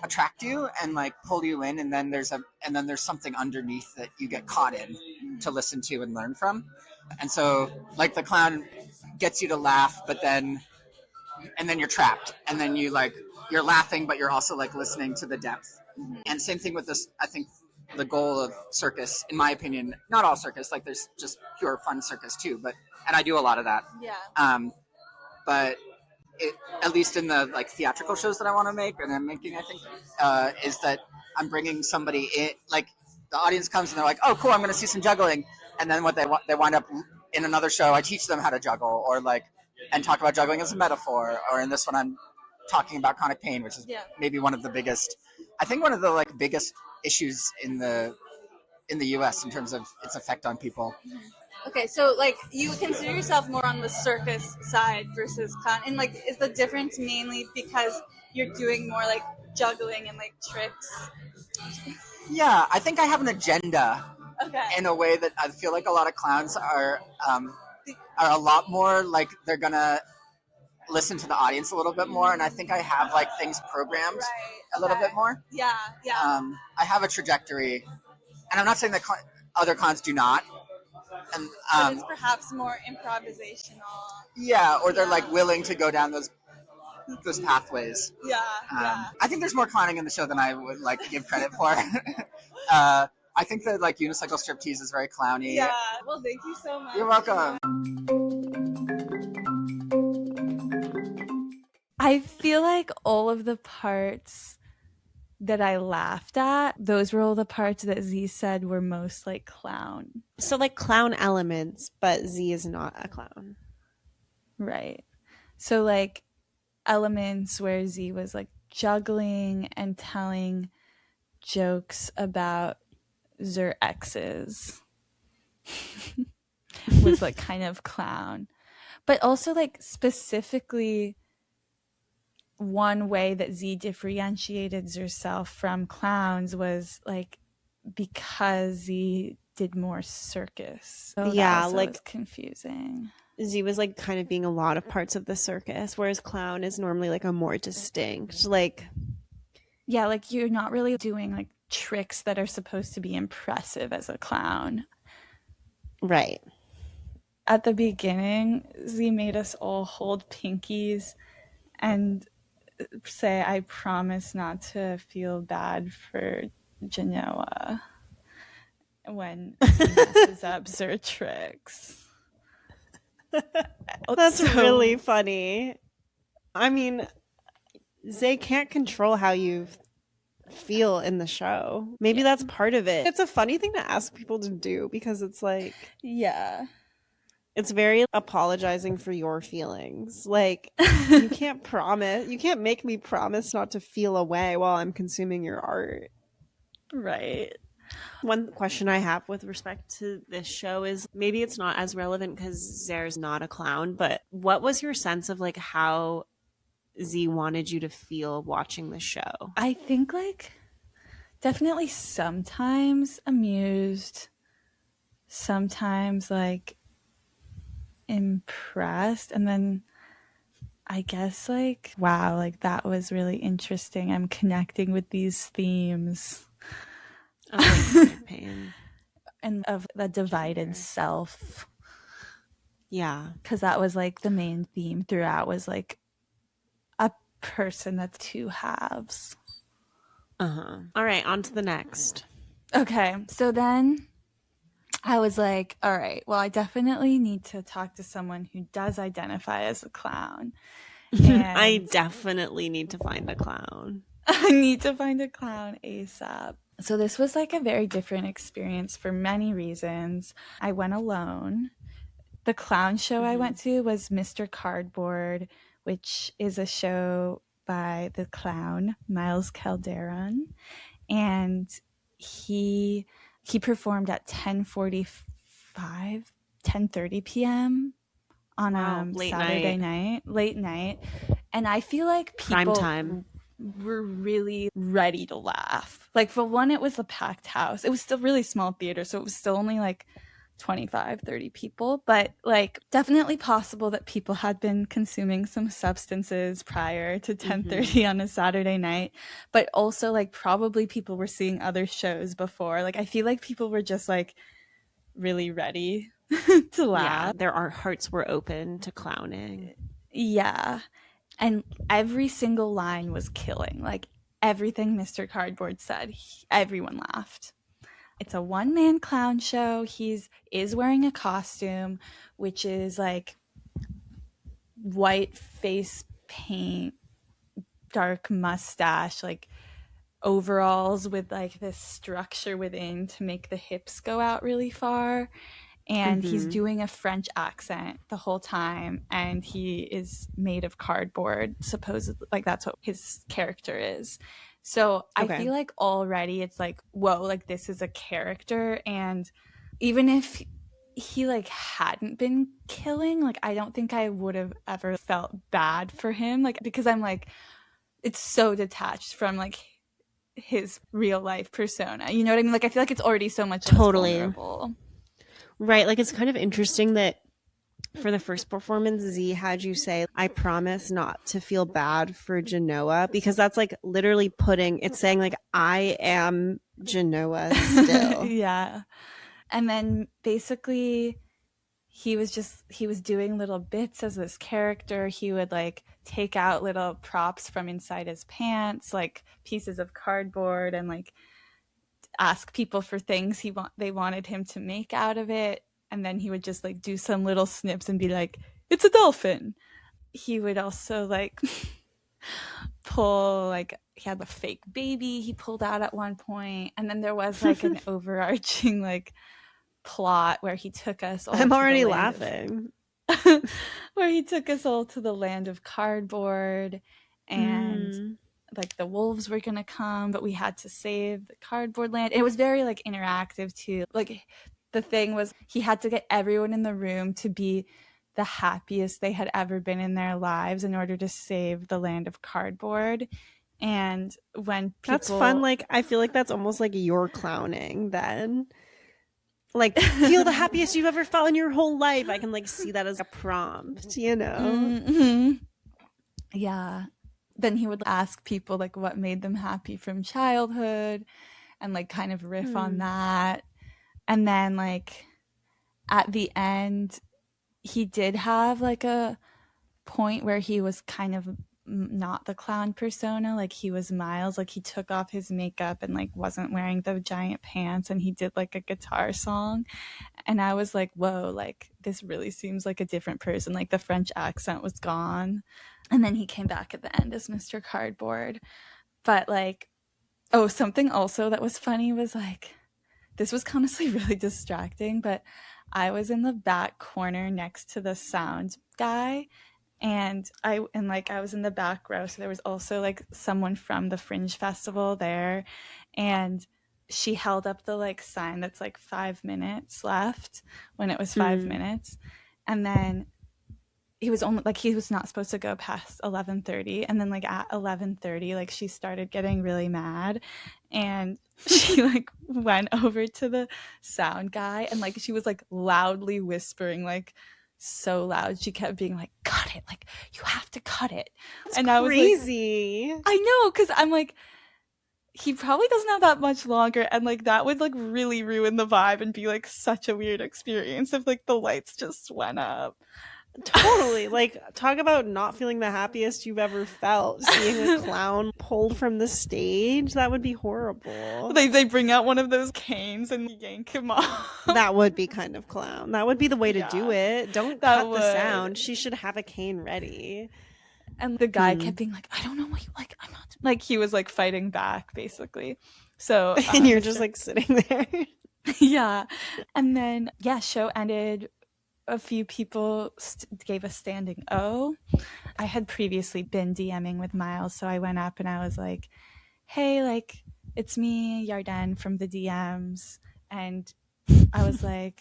attract you and like pull you in, and then there's something underneath that you get caught in to listen to and learn from. And so like the clown gets you to laugh, and then you're trapped, and then you're laughing, but you're also like listening to the depth. And same thing with this. I think the goal of circus, in my opinion, not all circus, like there's just pure fun circus too, and I do a lot of that. But at least in the like theatrical shows that I want to make and I'm making, I think, is that I'm bringing somebody in, like the audience comes and they're like, oh cool, I'm going to see some juggling. And then what they wind up in another show, I teach them how to juggle, or like, and talk about juggling as a metaphor. Or in this one, I'm talking about chronic pain, which is maybe one of the biggest issues in the U.S. in terms of its effect on people. Okay, so like you consider yourself more on the circus side versus clown, and like is the difference mainly because you're doing more like juggling and like tricks? Yeah, I think I have an agenda. Okay. In a way that I feel like a lot of clowns are a lot more like they're gonna listen to the audience a little bit more, and I think I have like things programmed a little bit more. Yeah. I have a trajectory, and I'm not saying that other clowns do not. And but it's perhaps more improvisational. Yeah, or they're like willing to go down those pathways. Yeah. I think there's more clowning in the show than I would like to give credit for. I think that like unicycle striptease is very clowny. Yeah. Well, thank you so much. You're welcome. I feel like all of the parts that I laughed at, those were all the parts that Z said were most like clown. So like clown elements, but Z is not a clown. Right. So like elements where Z was like juggling and telling jokes about their exes was like kind of clown. But also like specifically one way that Z differentiated herself from clowns was like because Z did more circus. So Yeah, that like was confusing. Z was like kind of being a lot of parts of the circus, whereas clown is normally like a more distinct, like yeah, like you're not really doing like tricks that are supposed to be impressive as a clown. right. At the beginning, Z made us all hold pinkies and say, I promise not to feel bad for Janoah when he messes up their tricks. That's really funny. I mean, Zay can't control how you feel in the show. Maybe that's part of it. It's a funny thing to ask people to do because it's like, yeah, it's very apologizing for your feelings. Like, you can't make me promise not to feel away while I'm consuming your art. right. One question I have with respect to this show is maybe it's not as relevant because Zare's not a clown, but what was your sense of like how Z wanted you to feel watching the show? I think like definitely sometimes amused, sometimes like impressed, and then I guess like, wow, like that was really interesting. I'm connecting with these themes. Like pain. And of the divided self. Yeah. Because that was like the main theme throughout was like a person that's two halves. All right, on to the next. Okay, so then I was like, all right, well, I definitely need to talk to someone who does identify as a clown. I definitely need to find a clown. I need to find a clown ASAP. So this was like a very different experience for many reasons. I went alone. The clown show I went to was Mr. Cardboard, which is a show by the clown Miles Calderon, and he performed at 10:30 p.m. on late Saturday night. late night, and I feel like people Prime time. were really ready to laugh. Like for one, it was a packed house. It was still really small theater, so it was still only like 25-30 people, but like definitely possible that people had been consuming some substances prior to 10:30 on a Saturday night, but also like probably people were seeing other shows before. Like I feel like people were just like really ready to laugh. Yeah, their hearts were open to clowning. Yeah. And every single line was killing. Like everything Mr. Cardboard said, everyone laughed. It's a one-man clown show. He is wearing a costume, which is like white face paint, dark mustache, like overalls with like this structure within to make the hips go out really far. And he's doing a French accent the whole time, and he is made of cardboard, supposedly. Like that's what his character is. So I feel like already it's like, whoa, like this is a character. And even if he like hadn't been killing, like I don't think I would have ever felt bad for him, like because I'm like, it's so detached from like his real life persona. You know what I mean? Like I feel like it's already so much totally vulnerable. Right, like it's kind of interesting that for the first performance, Z had you say, I promise not to feel bad for Janoah, because that's like literally it's saying like, I am Janoah still. Yeah. And then basically he was doing little bits as this character. He would like take out little props from inside his pants, like pieces of cardboard, and like ask people for things they wanted him to make out of it, and then he would just like do some little snips and be like, it's a dolphin. He would also like pull, like, he had a fake baby he pulled out at one point, and then there was like an overarching like plot where he took us all I'm already to laughing. where he took us all to the land of cardboard, and like the wolves were gonna come, but we had to save the cardboard land. It was very like interactive too. Like the thing was he had to get everyone in the room to be the happiest they had ever been in their lives in order to save the land of cardboard. And when people... That's fun. Like, I feel like that's almost like you're clowning then. Like, feel the happiest you've ever felt in your whole life. I can like see that as a prompt, you know? Mm-hmm. Yeah. Then he would ask people like what made them happy from childhood and like kind of riff on that. And then like at the end, he did have like a point where he was kind of not the clown persona, like he was Miles, like he took off his makeup and like wasn't wearing the giant pants, and he did like a guitar song, and I was like, whoa, like this really seems like a different person, like the French accent was gone. And then he came back at the end as Mr. Cardboard. But like, oh, something also that was funny was like, this was honestly really distracting, but I was in the back corner next to the sound guy, and I was in the back row, so there was also like someone from the Fringe Festival there, and she held up the like sign that's like 5 minutes left when it was 5 minutes, and then he was not supposed to go past 11:30, and then like at 11:30 like she started getting really mad, and she like went over to the sound guy, and like she was like loudly whispering, like so loud, she kept being like, cut it, like you have to cut it. That's and crazy. I was like, I know, because I'm like, he probably doesn't have that much longer, and like that would like really ruin the vibe and be like such a weird experience if like the lights just went up. Totally. Like, talk about not feeling the happiest you've ever felt. Seeing a clown pulled from the stage, that would be horrible. They bring out one of those canes and yank him off. That would be kind of clown. That would be the way to do it. Don't cut the sound. She should have a cane ready. And the guy kept being like, I don't know what you like. I'm not like, he was like fighting back basically. So and you're just like sitting there. Yeah. And then show ended. A few people gave a standing O. I had previously been DMing with Miles, so I went up and I was like, hey, like, it's me, Yarden from the DMs. And I was like,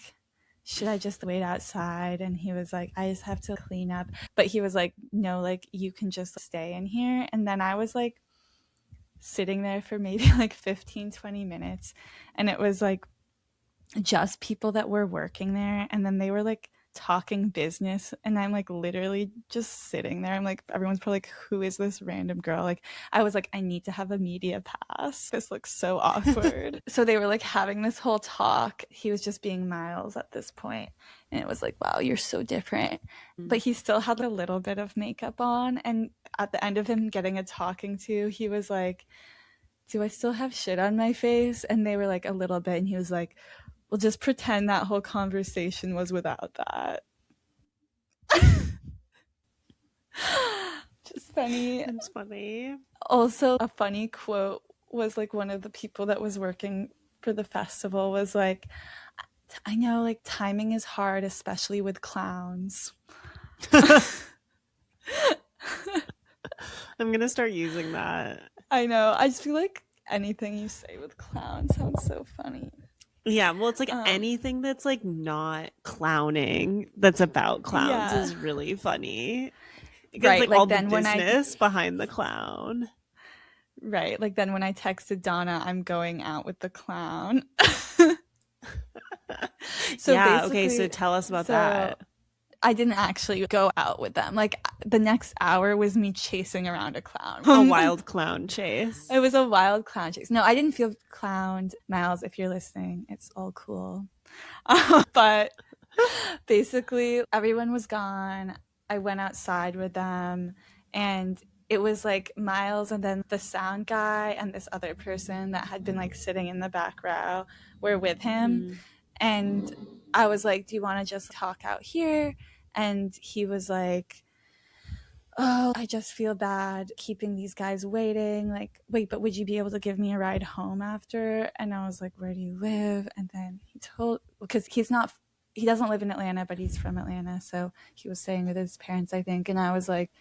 should I just wait outside? And he was like, I just have to clean up. But he was like, no, like, you can just stay in here. And then I was like sitting there for maybe like 15-20 minutes, and it was like just people that were working there, and then they were like talking business, and I'm like literally just sitting there. I'm like, everyone's probably like, who is this random girl? Like, I was like, I need to have a media pass, this looks so awkward. So they were like having this whole talk. He was just being Miles at this point, and it was like, wow, you're so different. But he still had a little bit of makeup on, and at the end of him getting a talking to, he was like, do I still have shit on my face? And they were like, a little bit. And he was like, we'll just pretend that whole conversation was without that. Just funny. That's funny. Also, a funny quote was like, one of the people that was working for the festival was like, I know like timing is hard, especially with clowns. I'm gonna start using that. I know. I just feel like anything you say with clowns sounds so funny. Yeah, well, it's like anything that's like not clowning that's about clowns is really funny. Because right, like all the business behind the clown. Right, like then when I texted Donna, I'm going out with the clown. So yeah, okay, so tell us about that. I didn't actually go out with them. Like the next hour was me chasing around a clown. A wild clown chase. It was a wild clown chase. No, I didn't feel clowned. Miles, if you're listening, it's all cool. But basically, everyone was gone. I went outside with them, and it was like Miles and then the sound guy and this other person that had been like sitting in the back row were with him. And I was like, do you want to just talk out here? And he was like, oh, I just feel bad keeping these guys waiting. Like, wait, but would you be able to give me a ride home after? And I was like, where do you live? And then because he doesn't live in Atlanta, but he's from Atlanta. So he was staying with his parents, I think. And I was like,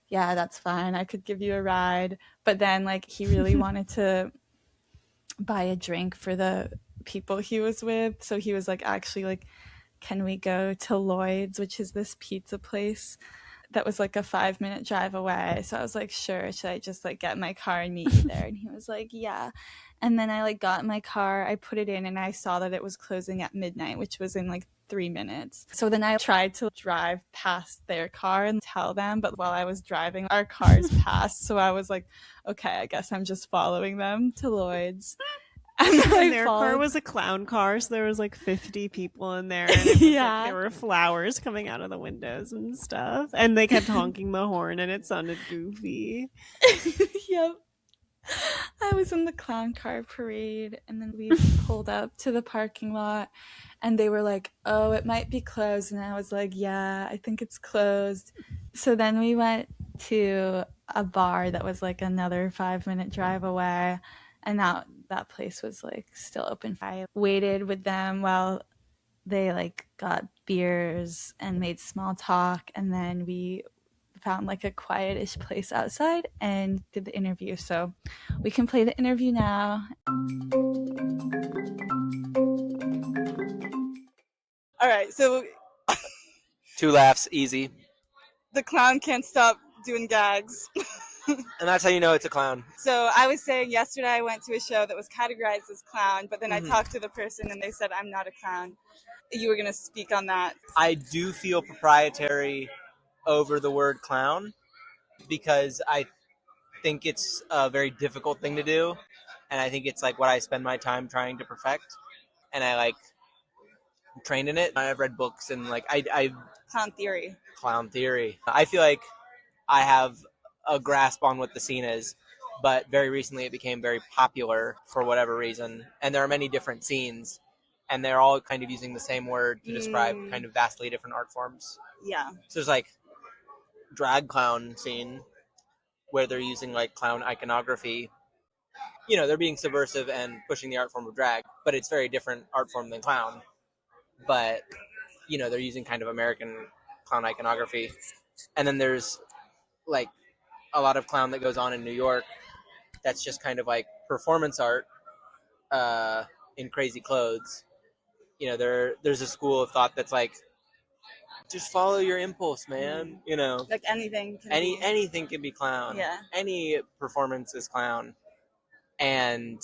yeah, that's fine. I could give you a ride. But then, like, he really wanted to buy a drink for the people he was with. So he was like, actually, like, can we go to Lloyd's, which is this pizza place that was like a 5-minute drive away. So I was like, sure, should I just like get in my car and meet you there? And he was like, yeah. And then I like got in my car, I put it in, and I saw that it was closing at midnight, which was in like 3 minutes. So then I tried to drive past their car and tell them, but while I was driving, our cars passed. So I was like, okay, I guess I'm just following them to Lloyd's. And their car was a clown car, so there was like 50 people in there, and it was like there were flowers coming out of the windows and stuff, and they kept honking the horn, and it sounded goofy. Yep. I was in the clown car parade, and then we pulled up to the parking lot, and they were like, oh, it might be closed, and I was like, yeah, I think it's closed. So then we went to a bar that was like another 5-minute drive away, and that place was like still open. I waited with them while they like got beers and made small talk, and then we found like a quietish place outside and did the interview. So we can play the interview now. All right, so 2 laughs, easy. the clown can't stop doing gags. And that's how you know it's a clown. So I was saying yesterday I went to a show that was categorized as clown, but then I talked to the person and they said I'm not a clown. You were going to speak on that. I do feel proprietary over the word clown because I think it's a very difficult thing to do. And I think it's like what I spend my time trying to perfect. And I like trained in it. I've read books and like I Clown theory. I feel like I have a grasp on what the scene is, but very recently it became very popular for whatever reason. And there are many different scenes, and they're all kind of using the same word to describe kind of vastly different art forms. Yeah. So there's like drag clown scene where they're using like clown iconography. You know, they're being subversive and pushing the art form of drag, but it's very different art form than clown. But, you know, they're using kind of American clown iconography. And then there's like a lot of clown that goes on in New York that's just kind of like performance art in crazy clothes. You know, there's a school of thought that's like, just follow your impulse, man. You know, like anything can be clown. Yeah. Any performance is clown. And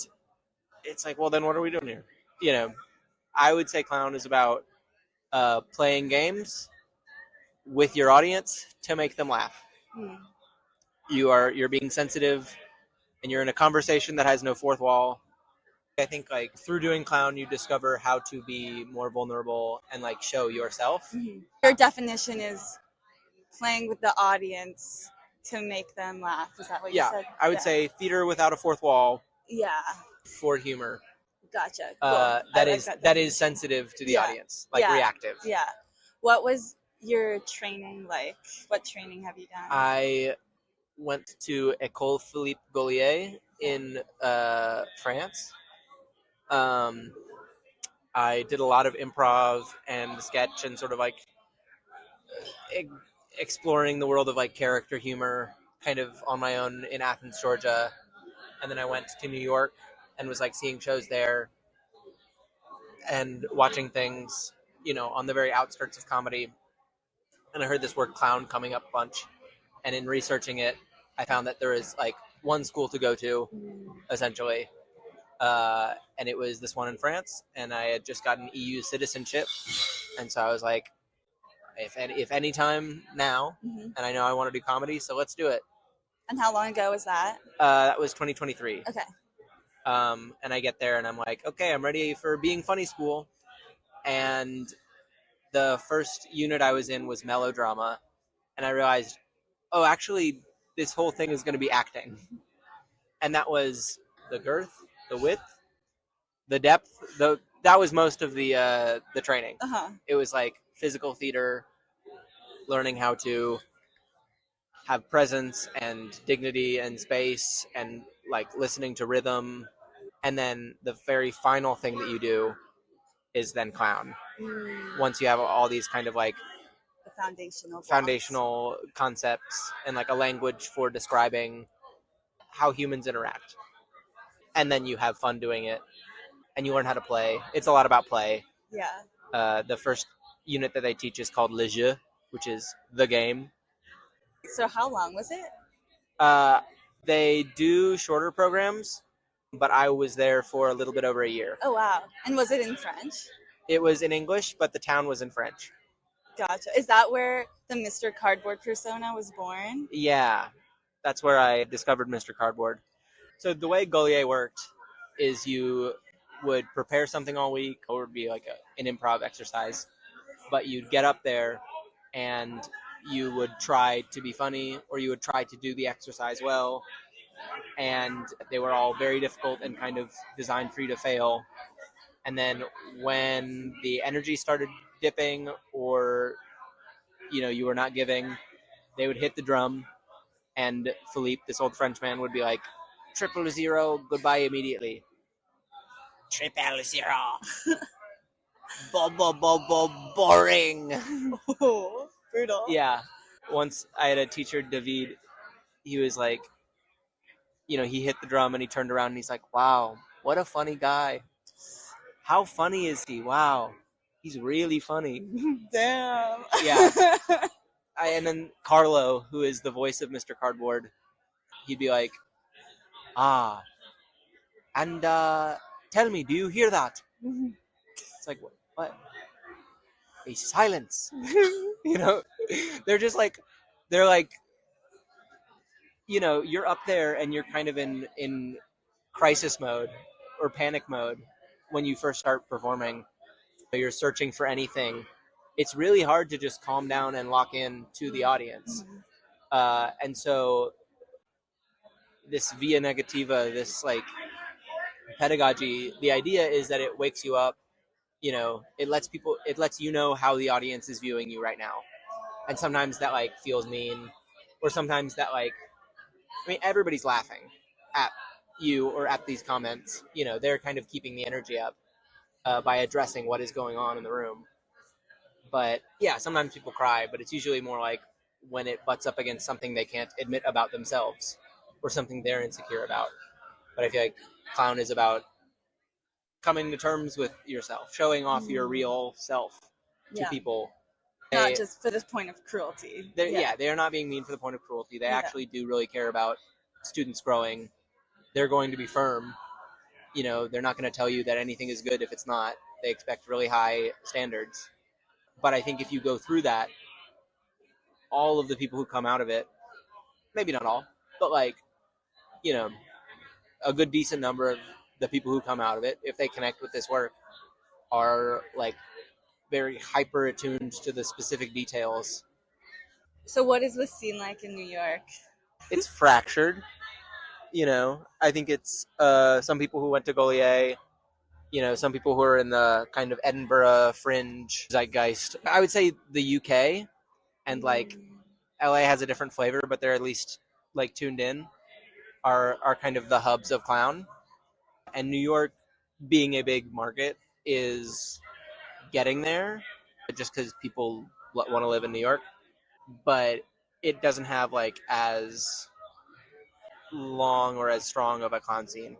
it's like, well, then what are we doing here? You know, I would say clown is about playing games with your audience to make them laugh. You're being sensitive, and you're in a conversation that has no fourth wall. I think like through doing clown, you discover how to be more vulnerable and like show yourself. Your definition is playing with the audience to make them laugh. Is that what you said? I would say theater without a fourth wall. Yeah. For humor. Gotcha. Cool. That is sensitive to the audience, like reactive. Yeah. What was your training like? What training have you done? I went to École Philippe Gaulier in France. I did a lot of improv and sketch and sort of like exploring the world of like character humor kind of on my own in Athens, Georgia. And then I went to New York and was like seeing shows there and watching things, you know, on the very outskirts of comedy. And I heard this word clown coming up a bunch. And in researching it, I found that there is like one school to go to, essentially. And it was this one in France. And I had just gotten EU citizenship. And so I was like, if any time now, and I know I want to do comedy, so let's do it. And how long ago was that? That was 2023. Okay. And I get there and I'm like, okay, I'm ready for being funny school. And the first unit I was in was melodrama. And I realized, oh, actually, this whole thing is going to be acting. And that was the girth, the width, the depth. That was most of the training. It was like physical theater, learning how to have presence and dignity and space and like listening to rhythm. And then the very final thing that you do is then clown. Once you have all these kind of like The foundational blocks. foundational concepts and like a language for describing how humans interact. And then you have fun doing it and you learn how to play. It's a lot about play. Yeah. The first unit that they teach is called Le Jeu, which is the game. So how long was it? They do shorter programs, but I was there for a little bit over a year. Oh, wow. And was it in French? It was in English, but the town was in French. Gotcha. Is that where the Mr. Cardboard persona was born? Yeah, that's where I discovered Mr. Cardboard. So the way Gaulier worked is you would prepare something all week, or it would be like an improv exercise, but you'd get up there and you would try to be funny, or you would try to do the exercise well, and they were all very difficult and kind of designed for you to fail. And then when the energy started dipping, or you were not giving, they would hit the drum, and Philippe, this old Frenchman, would be like, 000, goodbye immediately. 000. Boring. Oh, brutal. Yeah. Once I had a teacher, David, he was like, he hit the drum and he turned around and he's like, wow, what a funny guy. How funny is he? Wow. He's really funny. Damn. Yeah. And then Carlo, who is the voice of Mr. Cardboard, he'd be like, and tell me, do you hear that? It's like, what? A silence. They're just like, you're up there and you're kind of in crisis mode or panic mode when you first start performing. You're searching for anything. It's really hard to just calm down and lock in to the audience. And so this via negativa, this like pedagogy, the idea is that it wakes you up. It lets you know how the audience is viewing you right now. And sometimes that like feels mean, or sometimes that like, everybody's laughing at you or at these comments. They're kind of keeping the energy up by addressing what is going on in the room. But yeah, sometimes people cry, but it's usually more like when it butts up against something they can't admit about themselves or something they're insecure about. But I feel like clown is about coming to terms with yourself, showing off your real self to people. Not just for this point of cruelty. They are not being mean for the point of cruelty. They actually do really care about students growing. They're going to be firm. They're not going to tell you that anything is good if it's not. They expect really high standards. But I think if you go through that, all of the people who come out of it, maybe not all, but like, a good decent number of the people who come out of it, if they connect with this work, are like very hyper attuned to the specific details. So what is the scene like in New York? It's fractured. I think it's some people who went to Gaulier, some people who are in the kind of Edinburgh fringe zeitgeist. I would say the UK and like LA has a different flavor, but they're at least like tuned in, are kind of the hubs of clown. And New York, being a big market, is getting there just because people want to live in New York. But it doesn't have like as long or as strong of a clown scene.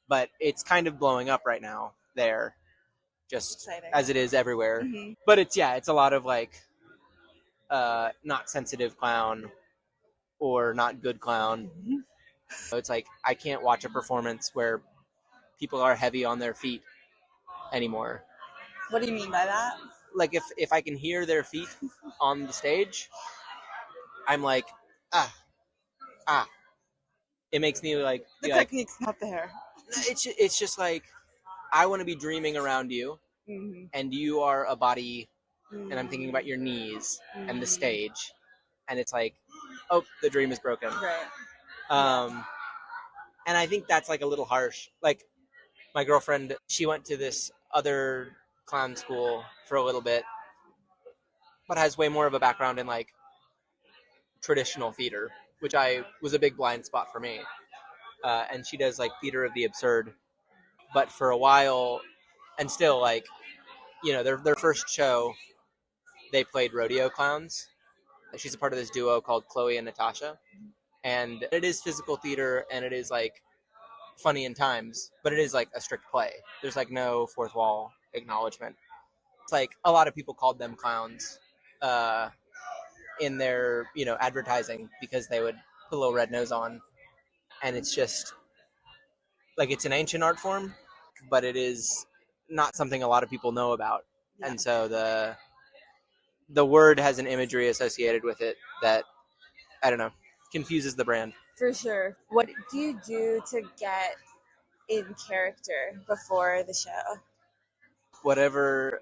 But it's kind of blowing up right now there, just exciting, as it is everywhere. Mm-hmm. But it's a lot of like not sensitive clown or not good clown. Mm-hmm. So it's like I can't watch a performance where people are heavy on their feet anymore. What do you mean by that? Like if I can hear their feet on the stage, I'm like, It makes me like the technique's not there. It's just like I want to be dreaming around you, mm-hmm. and you are a body, mm-hmm. and I'm thinking about your knees, mm-hmm. and the stage, and it's like, oh, the dream is broken. Right. And I think that's like a little harsh. Like my girlfriend, she went to this other clown school for a little bit, but has way more of a background in like traditional theater, which was a big blind spot for me. And she does like theater of the absurd, but for a while, and still like, their first show, they played rodeo clowns. She's a part of this duo called Chloe and Natasha, and it is physical theater, and it is like funny in times, but it is like a strict play. There's like no fourth wall acknowledgement. It's like a lot of people called them clowns in their advertising because they would put a little red nose on, and it's just like it's an ancient art form, but it is not something a lot of people know about, and so the word has an imagery associated with it that, I don't know, confuses the brand. For sure. What do you do to get in character before the show? Whatever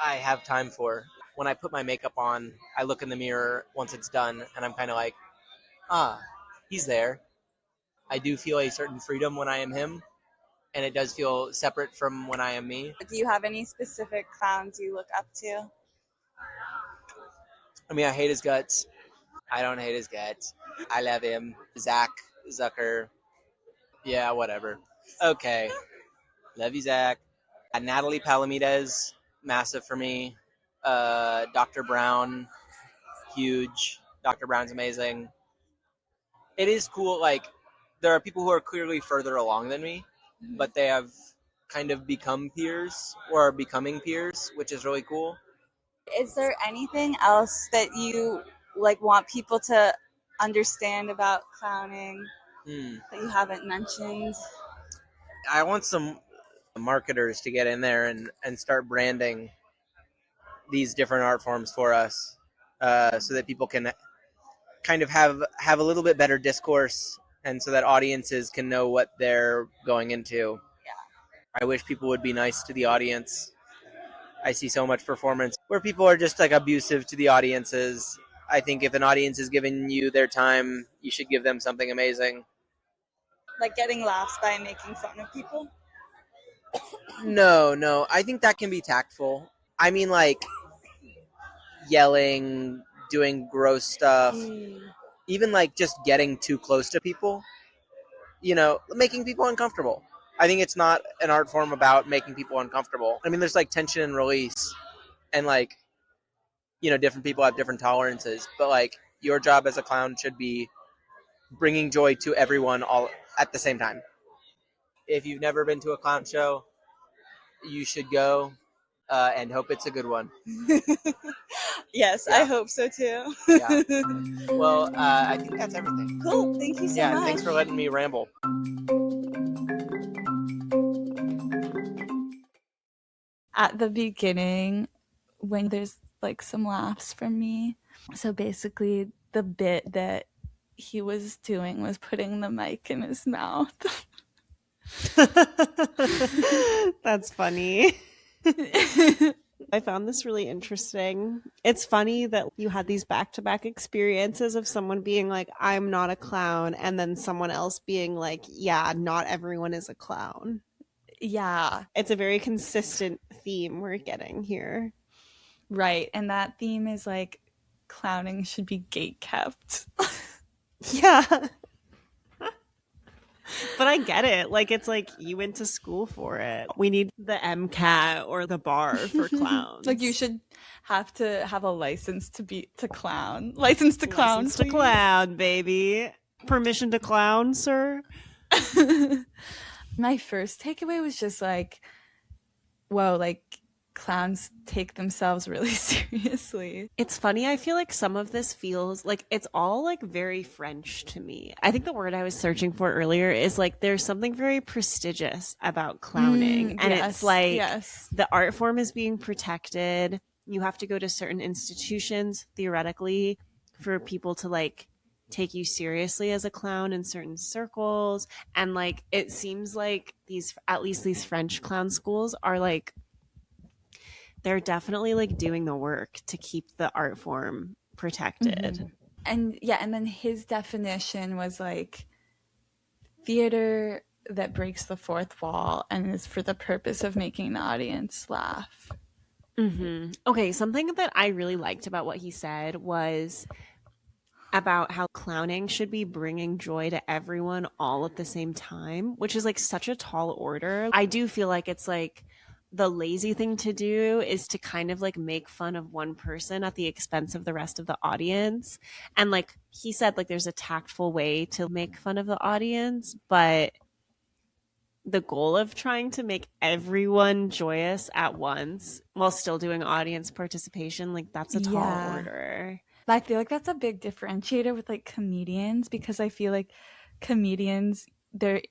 I have time for. When I put my makeup on, I look in the mirror once it's done, and I'm kind of like, he's there. I do feel a certain freedom when I am him, and it does feel separate from when I am me. Do you have any specific clowns you look up to? I mean, I hate his guts. I don't hate his guts. I love him. Zach Zucker. Yeah, whatever. Okay. Love you, Zach. Natalie Palamides, massive for me. Dr. Brown, huge. Dr. Brown's amazing. It is cool. Like, there are people who are clearly further along than me, but they have kind of become peers or are becoming peers, which is really cool. Is there anything else that you like want people to understand about clowning that you haven't mentioned? I want some marketers to get in there and start branding these different art forms for us, so that people can kind of have a little bit better discourse, and so that audiences can know what they're going into. I wish people would be nice to the audience. I see so much performance where people are just like abusive to the audiences. I think if an audience is giving you their time, you should give them something amazing. Like getting laughs by making fun of people? No. I think that can be tactful. I mean, like yelling, doing gross stuff, even like just getting too close to people, making people uncomfortable. I think it's not an art form about making people uncomfortable. I mean, there's like tension and release, and like, different people have different tolerances, but like your job as a clown should be bringing joy to everyone all at the same time. If you've never been to a clown show, you should go and hope it's a good one. Yes, yeah. I hope so too. Yeah. Well, I think that's everything. Cool. Thank you so much. Thanks for letting me ramble. At the beginning, when there's like some laughs from me. So basically the bit that he was doing was putting the mic in his mouth. That's funny. I found this really interesting. It's funny that you had these back-to-back experiences of someone being like, I'm not a clown, and then someone else being like, yeah, not everyone is a clown. Yeah. It's a very consistent theme we're getting here. Right. And that theme is like clowning should be gatekept. Yeah. But I get it. Like, it's like you went to school for it. We need the MCAT or the bar for clowns. Like, you should have to have a license to clown. License to clown. License to clown, baby. Permission to clown, sir? My first takeaway was just like, whoa, like, clowns take themselves really seriously. It's funny. I feel like some of this feels like it's all like very French to me. I think the word I was searching for earlier is like there's something very prestigious about clowning. And it's like the art form is being protected. You have to go to certain institutions, theoretically, for people to like take you seriously as a clown in certain circles. And like it seems like at least these French clown schools are like, they're definitely like doing the work to keep the art form protected. Mm-hmm. And then his definition was like theater that breaks the fourth wall and is for the purpose of making the audience laugh. Okay, something that I really liked about what he said was about how clowning should be bringing joy to everyone all at the same time, which is like such a tall order. I do feel like it's like the lazy thing to do is to kind of like make fun of one person at the expense of the rest of the audience. And like he said, like there's a tactful way to make fun of the audience, but the goal of trying to make everyone joyous at once while still doing audience participation, like that's a tall order. I feel like that's a big differentiator with like comedians, because I feel like comedians, their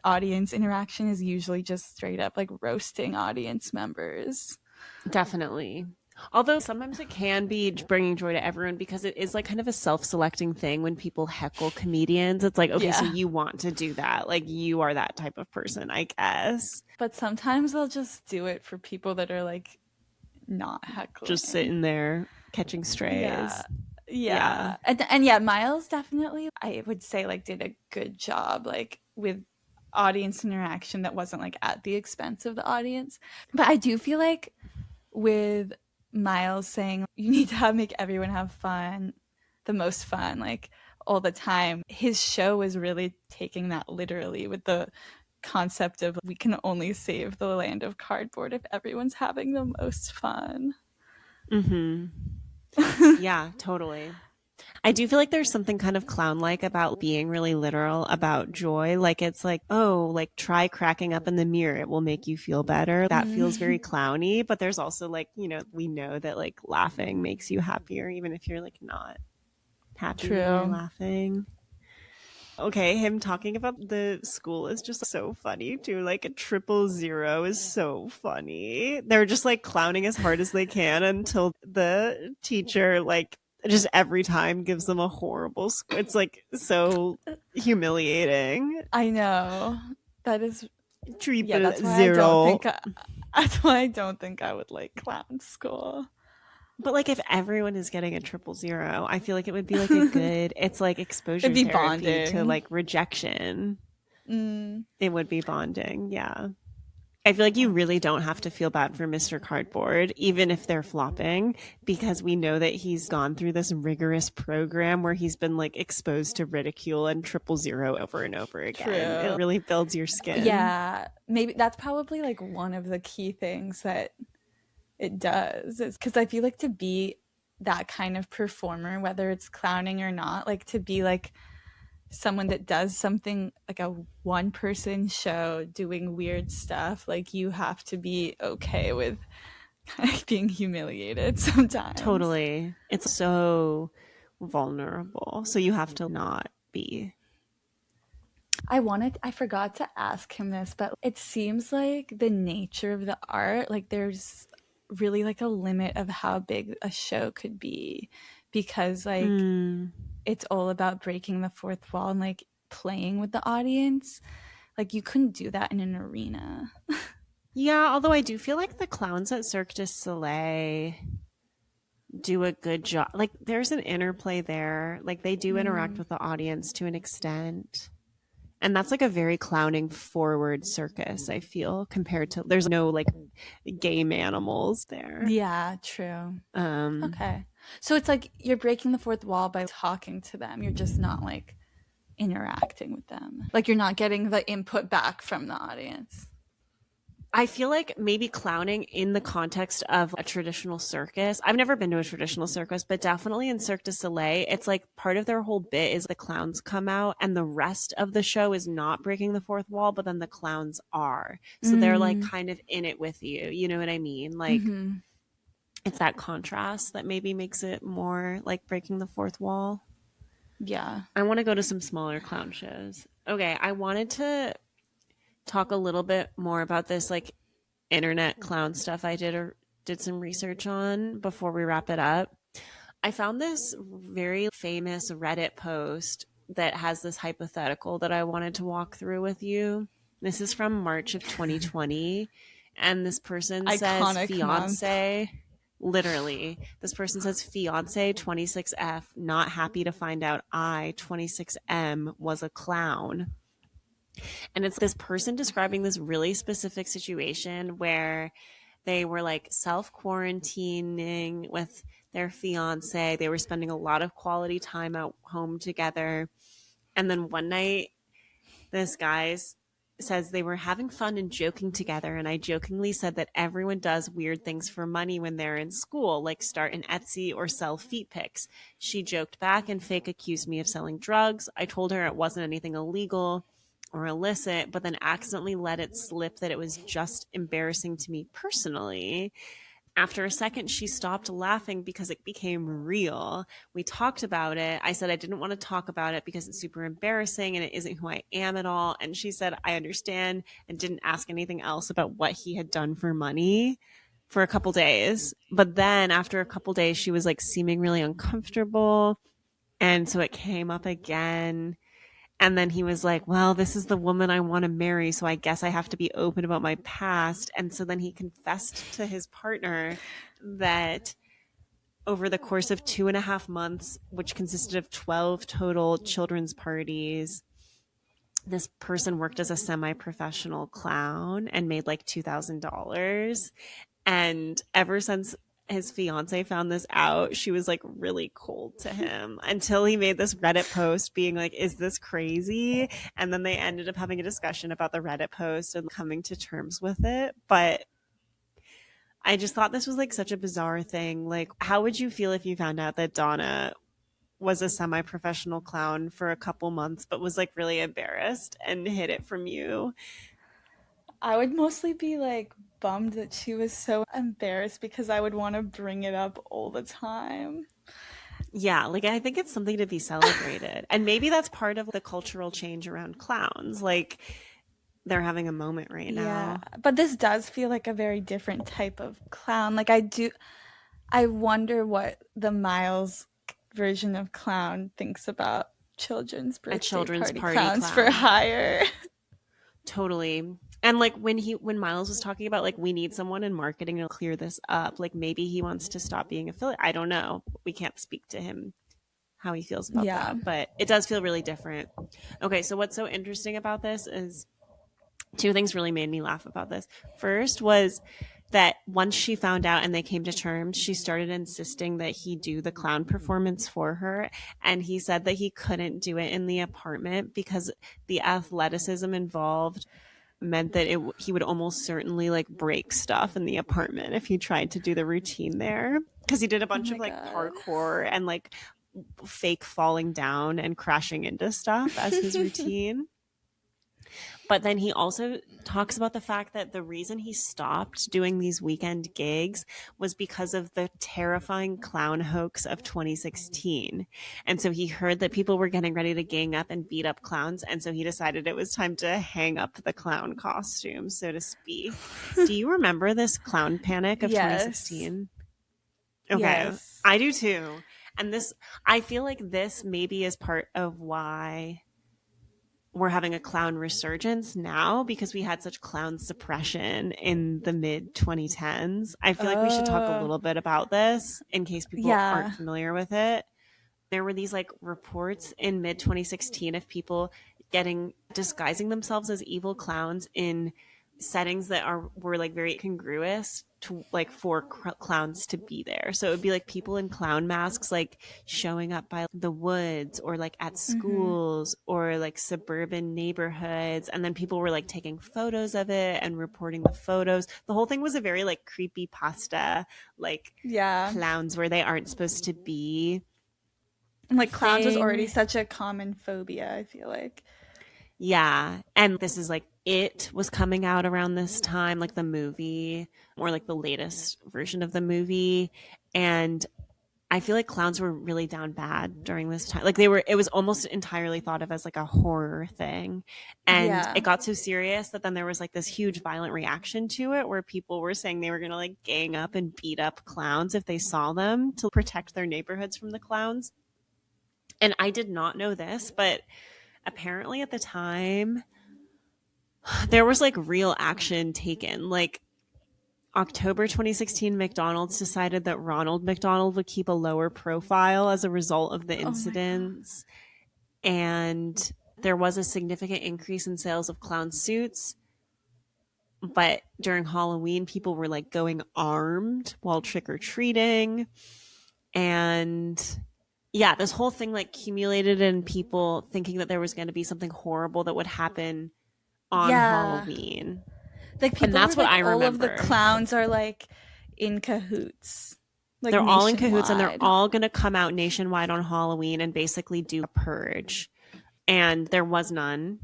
audience interaction is usually just straight up like roasting audience members. Definitely. Although sometimes it can be bringing joy to everyone because it is like kind of a self-selecting thing when people heckle comedians. It's like, okay, so you want to do that. Like you are that type of person, I guess. But sometimes they'll just do it for people that are like not heckling. Just sitting there catching strays. Yeah. And yeah, Miles definitely, I would say, like did a good job like with audience interaction that wasn't like at the expense of the audience. But I do feel like with Miles saying you need to make everyone have fun, the most fun, like all the time, his show was really taking that literally with the concept of we can only save the land of cardboard if everyone's having the most fun. Yeah, totally. I do feel like there's something kind of clown-like about being really literal about joy. Like it's like, oh, like try cracking up in the mirror. It will make you feel better. That feels very clowny. But there's also like, you know, we know that like laughing makes you happier, even if you're like not happy when you're laughing. Okay, him talking about the school is just so funny too. Like a 000 is so funny. They're just like clowning as hard as they can until the teacher like just every time gives them a horrible score. It's like so humiliating. I know. That is That's why I don't think I would like clown school. But like if everyone is getting a 000, I feel like it would be like a good, it's like exposure It'd be therapy bonding to like rejection. It would be bonding, yeah. I feel like you really don't have to feel bad for Mr. Cardboard, even if they're flopping, because we know that he's gone through this rigorous program where he's been like exposed to ridicule and 000 over and over again. True. It really builds your skin. Yeah, maybe that's probably like one of the key things that it does. It's because I feel like to be that kind of performer, whether it's clowning or not, like to be like someone that does something like a one person show doing weird stuff, like you have to be okay with kind of being humiliated sometimes. Totally. It's so vulnerable. So you have to not be. I forgot to ask him this, but it seems like the nature of the art, like there's really like a limit of how big a show could be, because like it's all about breaking the fourth wall and like playing with the audience. Like you couldn't do that in an arena. Yeah, although I do feel like the clowns at Cirque du Soleil do a good job. Like there's an interplay there. Like they do interact with the audience to an extent. And that's like a very clowning forward circus, I feel, compared to there's no like game animals there. Yeah, true. Okay. So it's like you're breaking the fourth wall by talking to them. You're just not like interacting with them. Like you're not getting the input back from the audience. I feel like maybe clowning in the context of a traditional circus. I've never been to a traditional circus, but definitely in Cirque du Soleil, it's like part of their whole bit is the clowns come out and the rest of the show is not breaking the fourth wall, but then the clowns are. So they're like kind of in it with you. You know what I mean? Like it's that contrast that maybe makes it more like breaking the fourth wall. Yeah. I want to go to some smaller clown shows. Okay, I wanted to talk a little bit more about this like internet clown stuff I did some research on before we wrap it up. I found this very famous Reddit post that has this hypothetical that I wanted to walk through with you. This is from March of 2020, and this person says fiance. Literally, this person says fiance 26F, not happy to find out I 26M was a clown. And it's this person describing this really specific situation where they were like self-quarantining with their fiance. They were spending a lot of quality time at home together. And then one night, this guy says they were having fun and joking together. And I jokingly said that everyone does weird things for money when they're in school, like start an Etsy or sell feet pics. She joked back and fake accused me of selling drugs. I told her it wasn't anything illegal or illicit, but then accidentally let it slip that it was just embarrassing to me personally. After a second, she stopped laughing because it became real. We talked about it. I said I didn't want to talk about it because it's super embarrassing and it isn't who I am at all. And she said, I understand, and didn't ask anything else about what he had done for money for a couple days. But then after a couple days, she was like seeming really uncomfortable. And so it came up again. And then he was like, well, this is the woman I want to marry. So I guess I have to be open about my past. And so then he confessed to his partner that over the course of 2.5 months, which consisted of 12 total children's parties, this person worked as a semi-professional clown and made like $2,000. And ever since his fiance found this out, she was like really cold to him until he made this Reddit post being like, is this crazy? And then they ended up having a discussion about the Reddit post and coming to terms with it. But I just thought this was like such a bizarre thing. Like, how would you feel if you found out that Donna was a semi-professional clown for a couple months, but was like really embarrassed and hid it from you? I would mostly be like bummed that she was so embarrassed because I would want to bring it up all the time. Yeah, like I think it's something to be celebrated. And maybe that's part of the cultural change around clowns. Like they're having a moment right now. Yeah, but this does feel like a very different type of clown. Like I wonder what the Miles version of clown thinks about children's birthday party clowns for hire. Totally. And like when Miles was talking about like we need someone in marketing to clear this up, like maybe he wants to stop being affiliate. I don't know. We can't speak to him how he feels about that, but it does feel really different. Okay, so what's so interesting about this is two things really made me laugh about this. First was that once she found out and they came to terms, she started insisting that he do the clown performance for her. And he said that he couldn't do it in the apartment because the athleticism involved meant that he would almost certainly like break stuff in the apartment if he tried to do the routine there. Because he did a bunch of like parkour and like fake falling down and crashing into stuff as his routine. But then he also talks about the fact that the reason he stopped doing these weekend gigs was because of the terrifying clown hoax of 2016. And so he heard that people were getting ready to gang up and beat up clowns. And so he decided it was time to hang up the clown costume, so to speak. Do you remember this clown panic of 2016? Okay. Yes. I do too. And I feel like this maybe is part of why we're having a clown resurgence now, because we had such clown suppression in the mid 2010s. I feel like we should talk a little bit about this in case people aren't familiar with it. There were these like reports in mid 2016 of people disguising themselves as evil clowns in settings that were like very congruous to like for clowns to be there. So it would be like people in clown masks like showing up by the woods or like at schools or like suburban neighborhoods, and then people were like taking photos of it and reporting the photos. The whole thing was a very like creepy pasta, like clowns where they aren't supposed to be. And like clowns was already such a common phobia, I feel like. Yeah. And this is like It was coming out around this time, like the movie or like the latest version of the movie. And I feel like clowns were really down bad during this time. Like it was almost entirely thought of as like a horror thing. And it got so serious that then there was like this huge violent reaction to it where people were saying they were going to like gang up and beat up clowns if they saw them to protect their neighborhoods from the clowns. And I did not know this, but apparently at the time there was like real action taken. Like October 2016, McDonald's decided that Ronald McDonald would keep a lower profile as a result of the incidents. And there was a significant increase in sales of clown suits. But during Halloween, people were like going armed while trick-or-treating. And yeah, this whole thing like accumulated in people thinking that there was going to be something horrible that would happen on Halloween. Like people and that's were what like, I all of the remember. clowns are like in cahoots. Like they're all in cahoots, and they're nationwide. all going to come out nationwide on Halloween and basically do a purge. And there was none,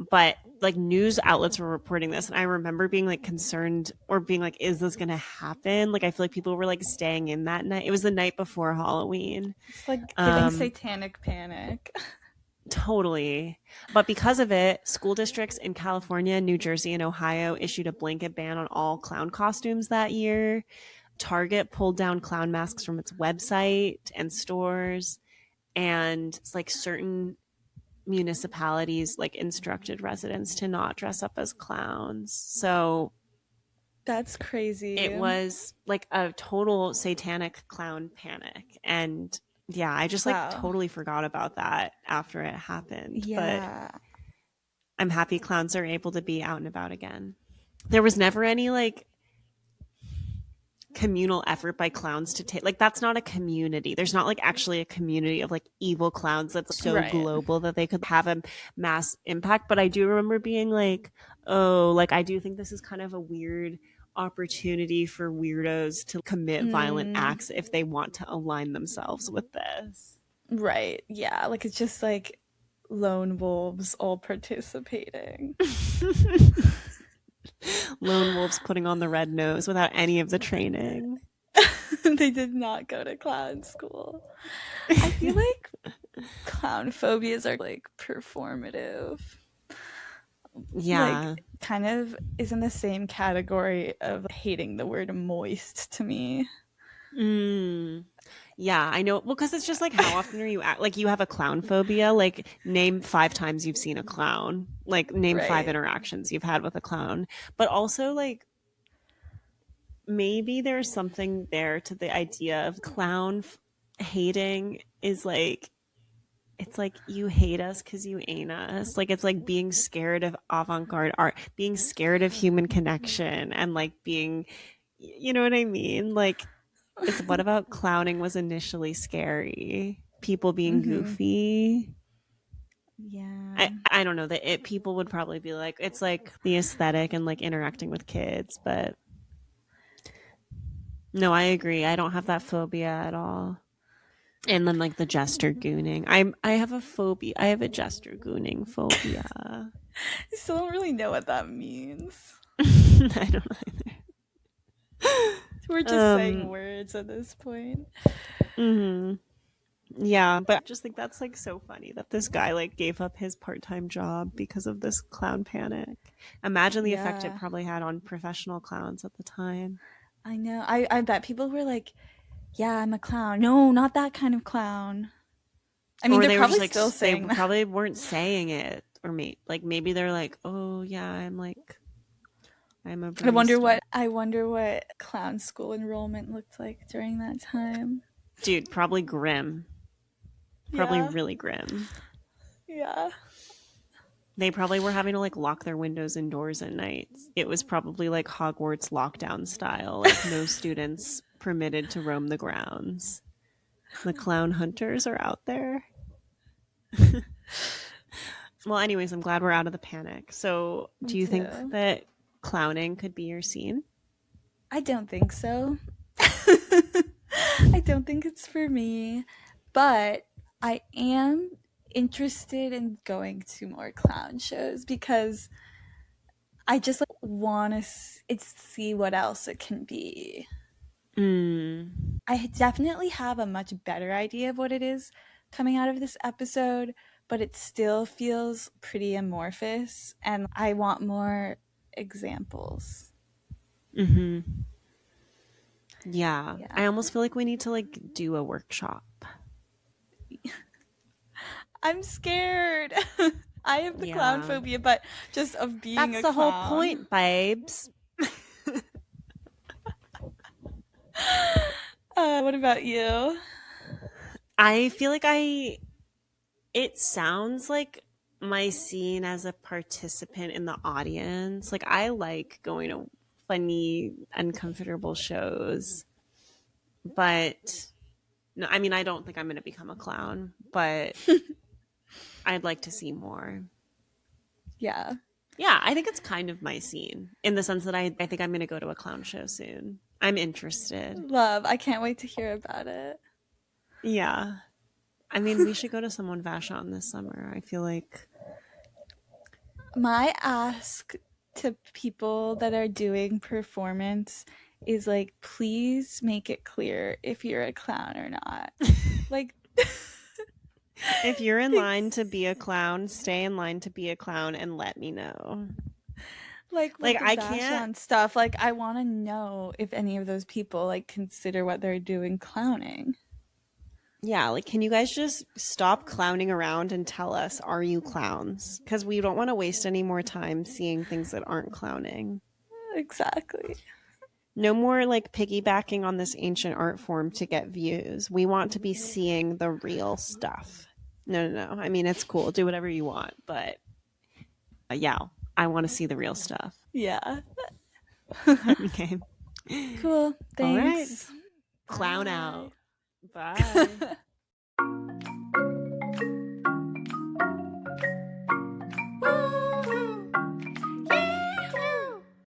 but like news outlets were reporting this, and I remember being like concerned or being like, is this going to happen? Like I feel like people were like staying in that night. It was the night before Halloween. It's like giving satanic panic. Totally. But because of it, school districts in California, New Jersey, and Ohio issued a blanket ban on all clown costumes that year. Target pulled down clown masks from its website and stores, and it's like certain municipalities like instructed residents to not dress up as clowns. So that's crazy. It was like a total satanic clown panic. And yeah, I just like totally forgot about that after it happened. Yeah. But I'm happy clowns are able to be out and about again. There was never any like communal effort by clowns to take, like, that's not a community. There's not like actually a community of like evil clowns that's so global that they could have a mass impact. But I do remember being like, oh, like I do think this is kind of a weird opportunity for weirdos to commit violent acts if they want to align themselves with this. Right. Yeah. Like it's just like lone wolves all participating. Lone wolves putting on the red nose without any of the training. They did not go to clown school. I feel like clown phobias are like performative. Yeah. Like kind of is in the same category of hating the word moist to me. Yeah, I know. Well, because it's just like, how often are you like, you have a clown phobia? Like, name 5 times you've seen a clown. Like, name 5 interactions you've had with a clown. But also, like, maybe there's something there to the idea of clown hating is like, it's like you hate us because you ain't us. Like, it's like being scared of avant-garde art, being scared of human connection, and like being, you know what I mean? Like, it's what about clowning was initially scary? People being goofy. Yeah. I don't know that it people would probably be like, it's like the aesthetic and like interacting with kids, but no, I agree. I don't have that phobia at all. And then like the jester gooning. I have a phobia. I have a jester gooning phobia. I still don't really know what that means. I don't know either. We're just saying words at this point. Yeah, but I just think that's like so funny that this guy like gave up his part-time job because of this clown panic. Imagine the effect it probably had on professional clowns at the time. I know. I bet people were like, yeah, I'm a clown. No, not that kind of clown. I mean, they're probably still saying that. Probably weren't saying it, or maybe they're like, oh yeah, I'm a barista. I wonder what clown school enrollment looked like during that time. Dude, probably grim. Probably really grim. Yeah. They probably were having to like lock their windows indoors at night. It was probably like Hogwarts lockdown style, like no students permitted to roam the grounds. The clown hunters are out there. Well, anyways, I'm glad we're out of the panic. So, do you think that clowning could be your scene? I don't think so. I don't think it's for me, but I am interested in going to more clown shows because I just like, want to see what else it can be. I definitely have a much better idea of what it is coming out of this episode, but it still feels pretty amorphous, and I want more examples. Yeah. I almost feel like we need to like do a workshop. I'm scared. I have the clown phobia, but just of being a clown. That's the whole point, babes. What about you? I feel like it sounds like my scene as a participant in the audience. Like, I like going to funny, uncomfortable shows, but No, I mean, I don't think I'm going to become a clown, but I'd like to see more. Yeah. Yeah, I think it's kind of my scene in the sense that I think I'm going to go to a clown show soon. I'm interested. Love. I can't wait to hear about it. Yeah. I mean, we should go to someone Vashon this summer. I feel like. My ask to people that are doing performance is like, please make it clear if you're a clown or not. Like, if you're in line to be a clown, stay in line to be a clown and let me know. Like I Vashon can't stuff. Like, I want to know if any of those people like consider what they're doing clowning. Yeah, like, can you guys just stop clowning around and tell us, are you clowns? Because we don't want to waste any more time seeing things that aren't clowning. Exactly. No more like piggybacking on this ancient art form to get views. We want to be seeing the real stuff. No. I mean, it's cool. Do whatever you want. But yeah, I want to see the real stuff. Yeah. Okay. Cool. Thanks. All right. Clown Bye. out. Bye.